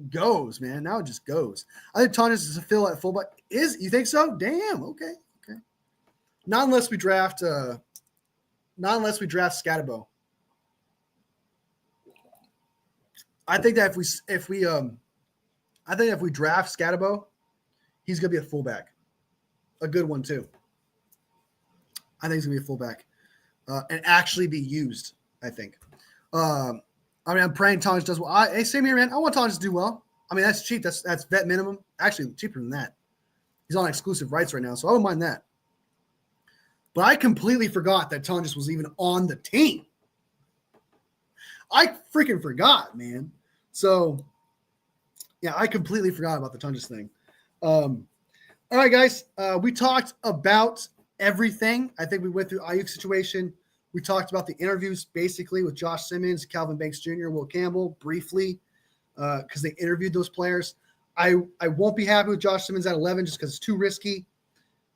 goes, man. Now it just goes. I think Tonjes is a fill at fullback. You think so? Damn. Okay. Not unless we draft Scatterbo. I think that if we draft Scatterbo, he's gonna be a fullback, a good one too. I think he's gonna be a fullback, and actually be used. I think. I'm praying Tonjes does well. Hey, same here, man. I want Tonjes to do well. I mean, that's cheap. That's vet minimum. Actually, cheaper than that. He's on exclusive rights right now, so I don't mind that. But I completely forgot that Tonjes was even on the team. I freaking forgot, man. So, yeah, I completely forgot about the Tonjes thing. All right, guys. We talked about everything. I think we went through Aiyuk's situation. We talked about the interviews, basically, with Josh Simmons, Calvin Banks Jr., Will Campbell, briefly, because they interviewed those players. I won't be happy with Josh Simmons at 11 just because it's too risky.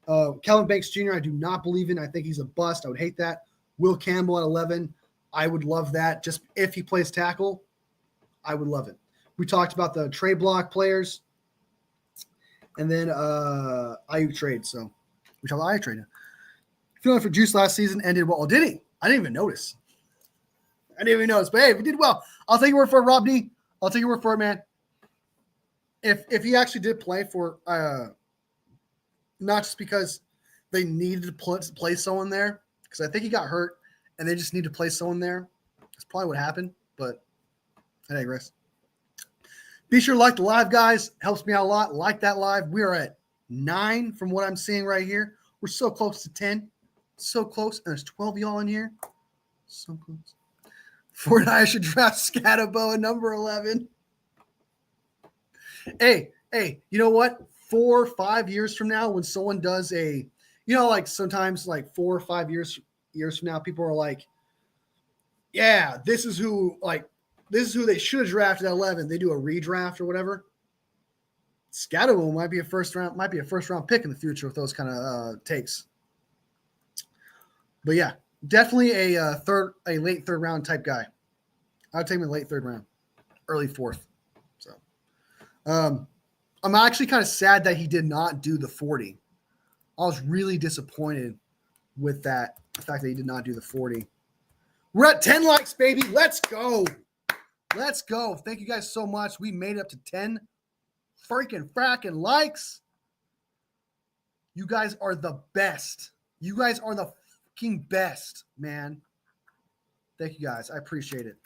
Calvin Banks Jr., I do not believe in. I think he's a bust. I would hate that. Will Campbell at 11, I would love that. Just if he plays tackle, I would love it. We talked about the trade block players. And then Aiyuk Trade. So we talked about Aiyuk Trade. Feeling for Juice last season ended well. Oh, did he? I didn't even notice. But hey, if he did well, I'll take your word for it, Rob D. I'll take your word for it, man. If he actually did play for not just because they needed to play someone there, because I think he got hurt and they just need to play someone there. That's probably what happened, but I digress. Be sure to like the live, guys. Helps me out a lot. Like that live. We are at 9 from what I'm seeing right here. We're so close to 10. So close. And there's 12 of y'all in here. So close. Fortnite should draft Scatterbo at number 11. Hey, you know what? 4 or 5 years from now, when someone does like sometimes like 4 or 5 years from now, people are like, yeah, this is who they should have drafted at 11. They do a redraft or whatever. Scatterbo might be a first round pick in the future with those kind of takes. But yeah, definitely a late third round type guy. I would take him in late third round, early fourth. So, I'm actually kind of sad that he did not do the 40. I was really disappointed with that, the fact that he did not do the 40. We're at 10 likes, baby. Let's go. Let's go. Thank you guys so much. We made it up to 10 fracking likes. You guys are the best. You guys are the fucking best, man. Thank you guys. I appreciate it.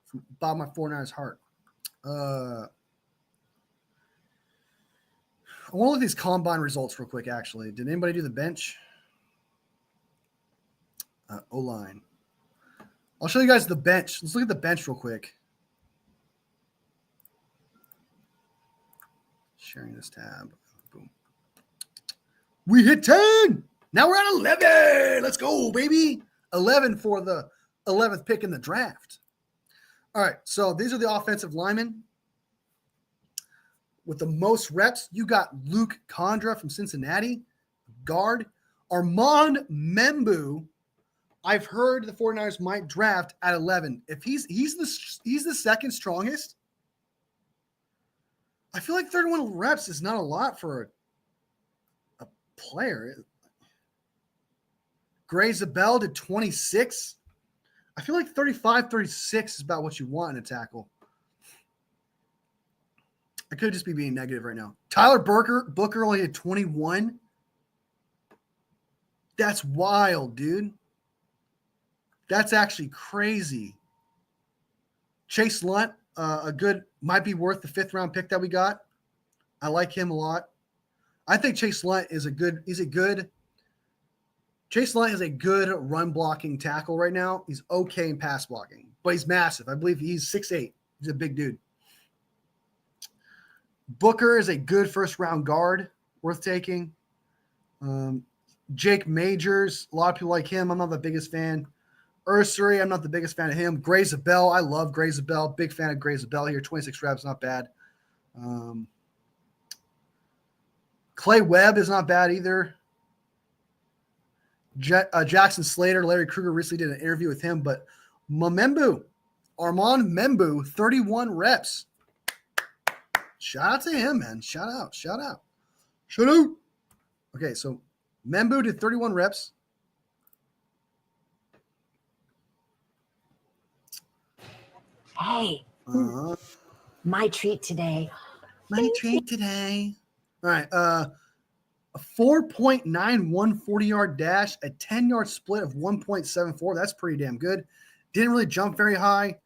From bottom of my 49ers heart. I want to look at these combine results real quick, actually. Did anybody do the bench? O-line. I'll show you guys the bench. Let's look at the bench real quick. Sharing this tab. Boom. We hit 10. Now we're at 11. Let's go, baby. 11 for the 11th pick in the draft. All right, so these are the offensive linemen. With the most reps, you got Luke Condra from Cincinnati, guard. Armand Membu, I've heard the 49ers might draft at 11. If he's the second strongest, I feel like 31 reps is not a lot for a player. Gray Zabel did 26. I feel like 35, 36 is about what you want in a tackle. I could just be being negative right now. Tyler Booker only had 21. That's wild, dude. That's actually crazy. Chase Lunt, might be worth the 5th round pick that we got. I like him a lot. I think Chase Lunt is a good run blocking tackle right now. He's okay in pass blocking, but he's massive. I believe he's 6'8". He's a big dude. Booker is a good first round guard worth taking. Jake Majors, a lot of people like him. I'm not the biggest fan. Ursary, I'm not the biggest fan of him. Gray Zabel, I love Gray Zabel. Big fan of Gray Zabel here. 26 reps, not bad. Clay Webb is not bad either. Jackson Slater, Larry Kruger recently did an interview with him, but Armand Membu, 31 reps. Shout out to him, man. Shout out. Okay, so Membu did 31 reps. Hey, my treat today. All right, a 4.91 40-yard dash, a 10-yard split of 1.74. That's pretty damn good. Didn't really jump very high.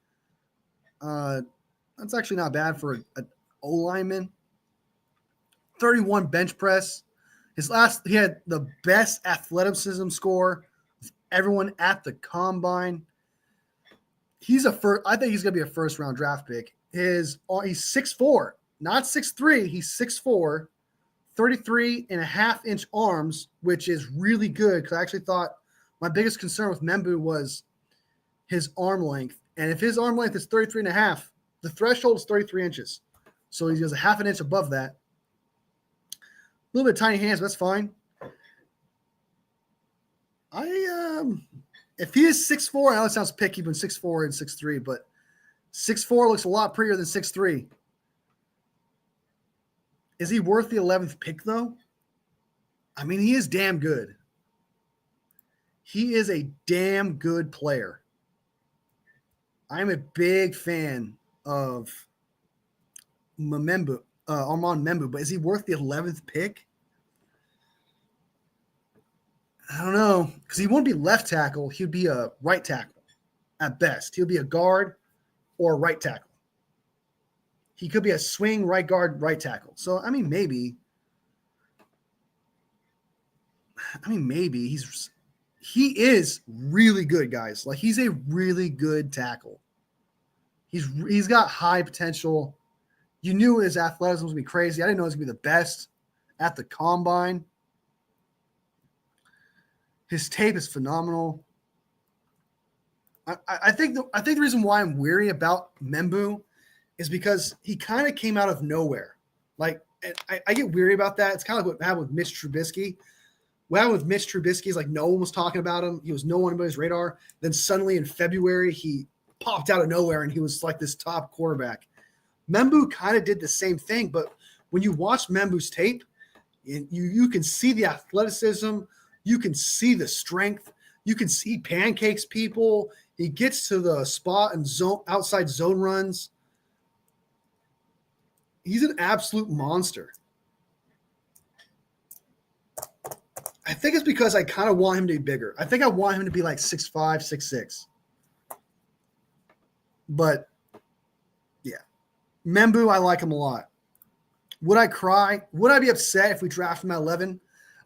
That's actually not bad for an O-lineman. 31 bench press. He had the best athleticism score of everyone at the combine. I think he's going to be a first round draft pick. He's 6'4", not 6'3". He's 6'4", 33.5-inch arms, which is really good because I actually thought my biggest concern with Membu was his arm length. And if his arm length is 33.5, the threshold is 33 inches. So he goes a half an inch above that. A little bit of tiny hands, but that's fine. If he is 6'4", I know it sounds picky, but 6'4" and 6'3", but 6'4" looks a lot prettier than 6'3". Is he worth the 11th pick, though? I mean, he is damn good. He is a damn good player. I'm a big fan of Armand Membu, but is he worth the 11th pick? I don't know, because he won't be left tackle. He'd be a right tackle at best. He'll be a guard or a right tackle. He could be a swing right guard, right tackle. So, I mean, maybe he is really good, guys. Like, he's a really good tackle. He's got high potential. You knew his athleticism was going to be crazy. I didn't know he was going to be the best at the combine. His tape is phenomenal. I think the reason why I'm weary about Membu is because he kind of came out of nowhere. Like, I get weary about that. It's kind of like what happened with Mitch Trubisky. What happened with Mitch Trubisky is like no one was talking about him. He was no one on his radar. Then suddenly in February, he popped out of nowhere and he was like this top quarterback. Membu kind of did the same thing, but when you watch Membu's tape, you can see the athleticism, you can see the strength, you can see pancakes people. He gets to the spot and outside zone runs. He's an absolute monster. I think it's because I kind of want him to be bigger. I think I want him to be like 6'5", 6'6". But yeah, Membu, I like him a lot. Would I cry? Would I be upset if we draft him at 11?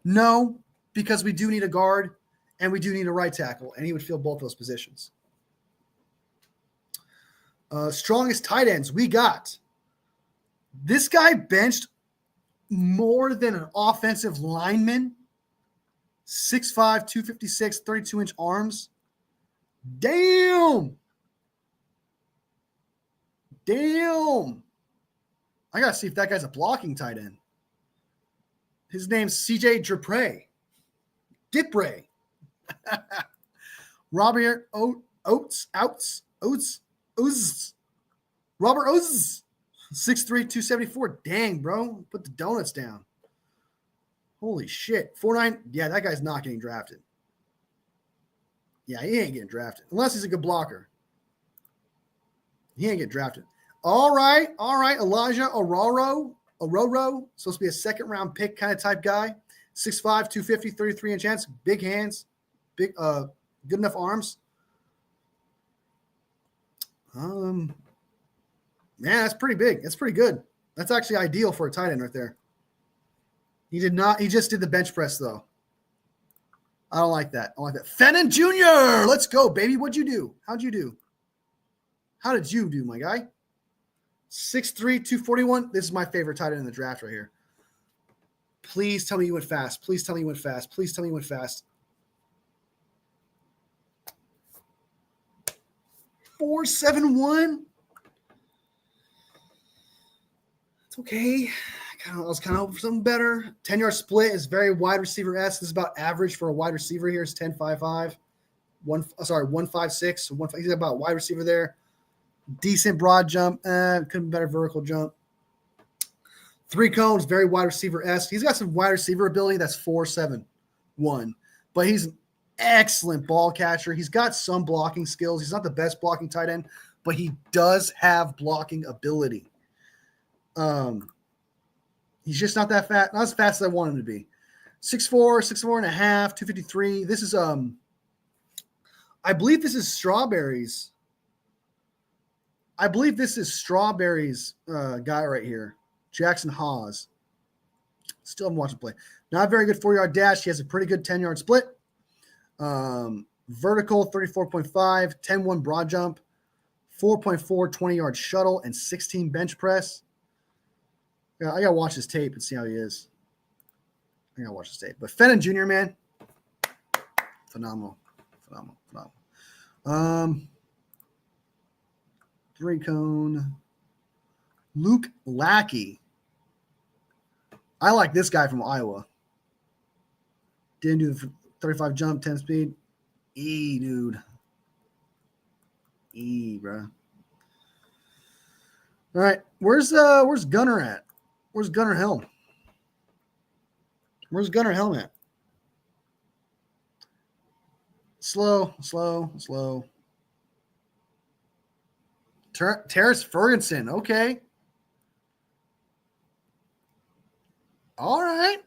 No, because we do need a guard and we do need a right tackle, and he would fill both those positions. Strongest tight ends we got. This guy benched more than an offensive lineman. 6'5", 256, 32-inch arms. Damn. I got to see if that guy's a blocking tight end. His name's CJ Dipray. Robert Oates. Robert Oates. 6'3", 274. Dang, bro. Put the donuts down. Holy shit. 4'9". Yeah, that guy's not getting drafted. Yeah, he ain't getting drafted. Unless he's a good blocker. He ain't getting drafted. All right. Elijah Ororo. Supposed to be a second-round pick kind of type guy. 6'5", 250, 33-inch hands. Big hands. Good enough arms. Man, that's pretty big. That's pretty good. That's actually ideal for a tight end right there. He just did the bench press, though. I don't like that. Fenton Jr., let's go, baby. What'd you do? How'd you do? How did you do, my guy? 6'3", 241. This is my favorite tight end in the draft right here. Please tell me you went fast. 4.71. It's okay. I was kind of hoping for something better. 10-yard split is very wide receiver-esque. This is about average for a wide receiver here. It's 10.55. 1.56. So he's about wide receiver there. Decent broad jump. Could be better vertical jump. 3 cones, very wide receiver-esque. He's got some wide receiver ability. That's 4.71. But he's an excellent ball catcher. He's got some blocking skills. He's not the best blocking tight end, but he does have blocking ability. He's just not that fast, not as fast as I want him to be. 6'4", 6'4.5", 253. This is I believe this is Strawberries. Guy right here. Jackson Hawes. Still haven't watched him play. Not very good 4-yard dash. He has a pretty good 10-yard split. Vertical 34.5, 10-1 broad jump, 4.4 20-yard shuttle, and 16 bench press. Yeah, I got to watch his tape and see how he is. I got to watch his tape. But Fenton Jr., man, phenomenal. 3-cone. Luke Lackey. I like this guy from Iowa. Didn't do the 35 jump, 10 speed. Dude. Bro. All right. Where's Gunner at? Where's Gunnar Helm? Where's Gunnar Helm at? Slow. Terrence Ferguson. Okay. All right.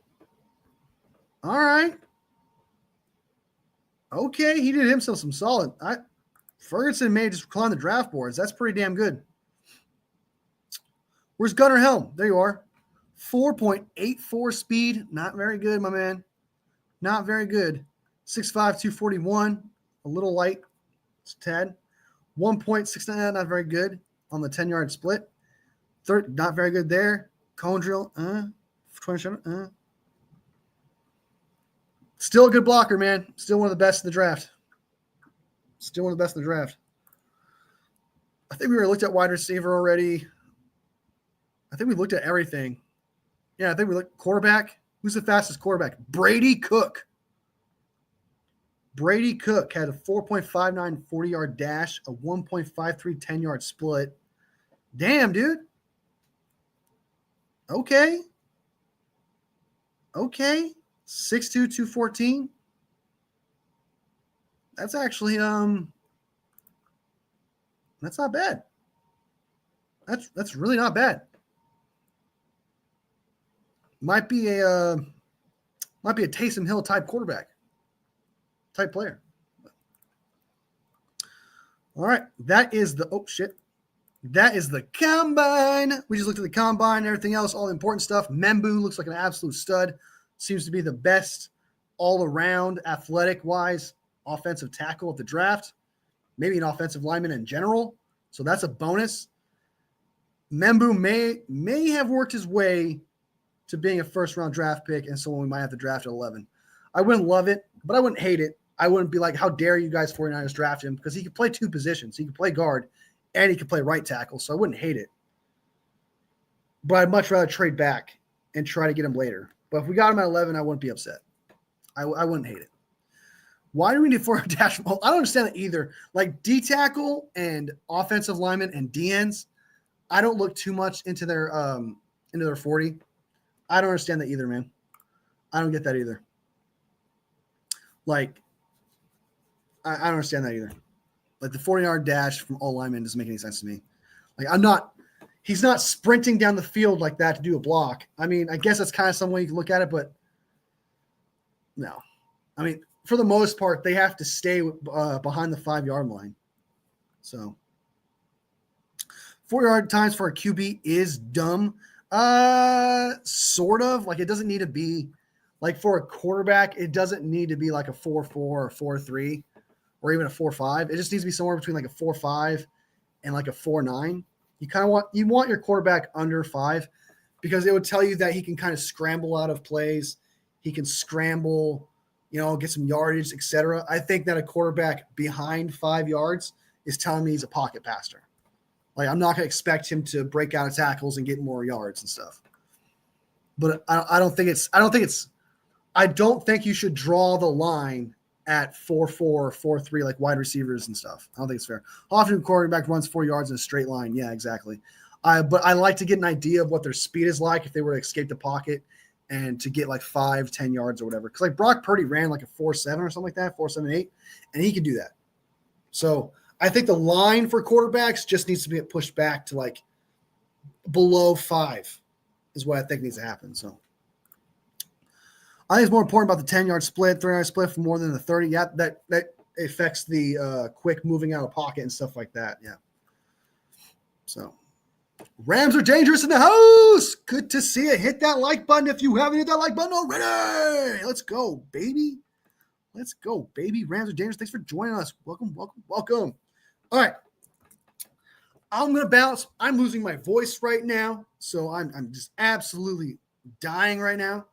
Okay, he did himself some solid. Ferguson may just climb the draft boards. That's pretty damn good. Where's Gunnar Helm? There you are. 4.84 speed. Not very good, my man. Not very good. 6'5", 241. A little light. It's a tad. 1.69, not very good on the 10-yard split. Not very good there. Cone drill. 27. Still a good blocker, man. Still one of the best in the draft. I think we already looked at wide receiver already. I think we looked at everything. Yeah, I think we looked quarterback. Who's the fastest quarterback? Brady Cook. Brady Cook had a 4.59 40-yard dash, a 1.53 10-yard split. Damn, dude. Okay. 6'2", 214. That's actually that's not bad. That's really not bad. Might be a Taysom Hill type quarterback. Type player. All right. That is the combine. We just looked at the combine and everything else, all the important stuff. Membu looks like an absolute stud. Seems to be the best all around athletic wise offensive tackle at the draft. Maybe an offensive lineman in general. So that's a bonus. Membu may have worked his way to being a first round draft pick and someone we might have to draft at 11. I wouldn't love it, but I wouldn't hate it. I wouldn't be like, how dare you guys 49ers draft him? Because he could play two positions. He could play guard and he could play right tackle. So I wouldn't hate it. But I'd much rather trade back and try to get him later. But if we got him at 11, I wouldn't be upset. I wouldn't hate it. Why do we need 4 dash? I don't understand that either. Like D tackle and offensive linemen and DNs, I don't look too much into their 40. I don't understand that either, man. I don't get that either. Like, I don't understand that either. Like the 40-yard dash from all linemen doesn't make any sense to me. Like he's not sprinting down the field like that to do a block. I mean, I guess that's kind of some way you can look at it, but no. I mean, for the most part, they have to stay behind the 5-yard line. So 4-yard times for a QB is dumb. Sort of. Like it doesn't need to be like for a quarterback, it doesn't need to be like a 4.4 or 4.3 or even a 4.5. It just needs to be somewhere between like a 4.5 and like a 4.9. You want your quarterback under 5 because it would tell you that he can kind of scramble out of plays. He can scramble, get some yardage, etc. I think that a quarterback behind 5 yards is telling me he's a pocket passer. Like I'm not going to expect him to break out of tackles and get more yards and stuff. But I don't think you should draw the line at 4.4, 4.3 like wide receivers and stuff. I don't think it's fair. Often a quarterback runs 4 yards in a straight line. Yeah, exactly. But I like to get an idea of what their speed is like if they were to escape the pocket and to get like 5-10 yards or whatever. Because like Brock Purdy ran like a 4.7 or something like that, 4.78, and he could do that. So I think the line for quarterbacks just needs to be pushed back to like below 5 is what I think needs to happen. So I think it's more important about the 10-yard split, 3-yard split for more than the 30. Yeah, that affects the quick moving out of pocket and stuff like that. Yeah. So Rams are dangerous in the house. Good to see it. Hit that like button if you haven't hit that like button already. Let's go, baby. Rams are dangerous. Thanks for joining us. Welcome. All right. I'm going to bounce. I'm losing my voice right now. So I'm just absolutely dying right now.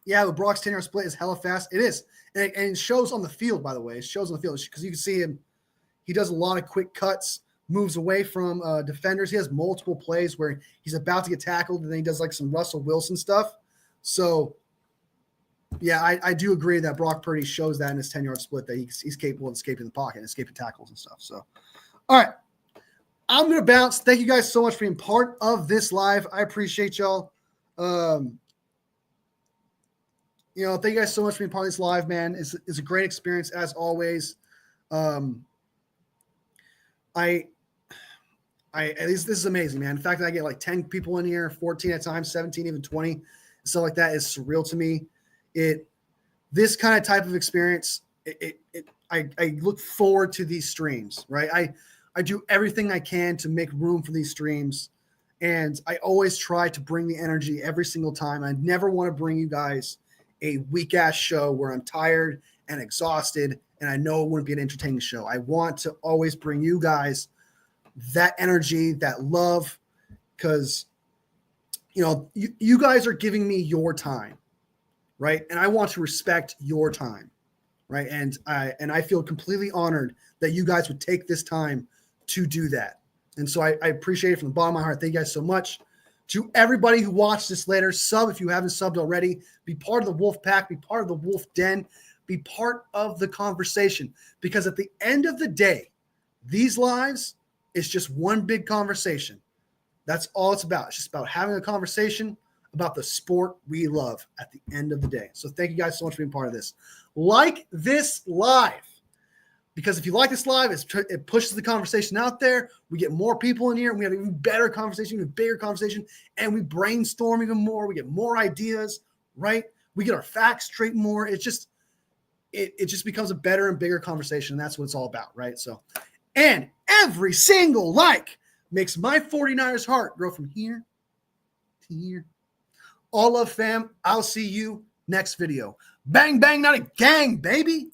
Yeah, the Brock's 10-yard split is hella fast. It is. And it shows on the field, by the way. It shows on the field because you can see him. He does a lot of quick cuts, moves away from defenders. He has multiple plays where he's about to get tackled, and then he does like some Russell Wilson stuff. So, yeah, I do agree that Brock Purdy shows that in his 10-yard split that he's capable of escaping the pocket and escaping tackles and stuff. So, all right. I'm going to bounce. Thank you guys so much for being part of this live. I appreciate y'all. Thank you guys so much for being part of this live, man. It's a great experience as always. This is amazing, man. The fact that I get like 10 people in here, 14 at times, 17, even 20, stuff like that is surreal to me. This kind of type of experience, I look forward to these streams, right? I do everything I can to make room for these streams, and I always try to bring the energy every single time. I never want to bring you guys a weak-ass show where I'm tired and exhausted, and I know it wouldn't be an entertaining show. I want to always bring you guys that energy, that love, because you guys are giving me your time, right? And I want to respect your time, right? And I feel completely honored that you guys would take this time to do that. And so I appreciate it from the bottom of my heart. Thank you guys so much. To everybody who watched this later, sub if you haven't subbed already. Be part of the Wolf Pack. Be part of the Wolf Den. Be part of the conversation. Because at the end of the day, these lives is just one big conversation. That's all it's about. It's just about having a conversation about the sport we love at the end of the day. So thank you guys so much for being part of this. Like this live. Because if you like this live, it pushes the conversation out there. We get more people in here, and we have an even better conversation, even bigger conversation, and we brainstorm even more. We get more ideas, right? We get our facts straight more. It just becomes a better and bigger conversation, and that's what it's all about, right? So, and every single like makes my 49ers heart grow from here to here. All love, fam. I'll see you next video. Bang, bang, not a gang, baby.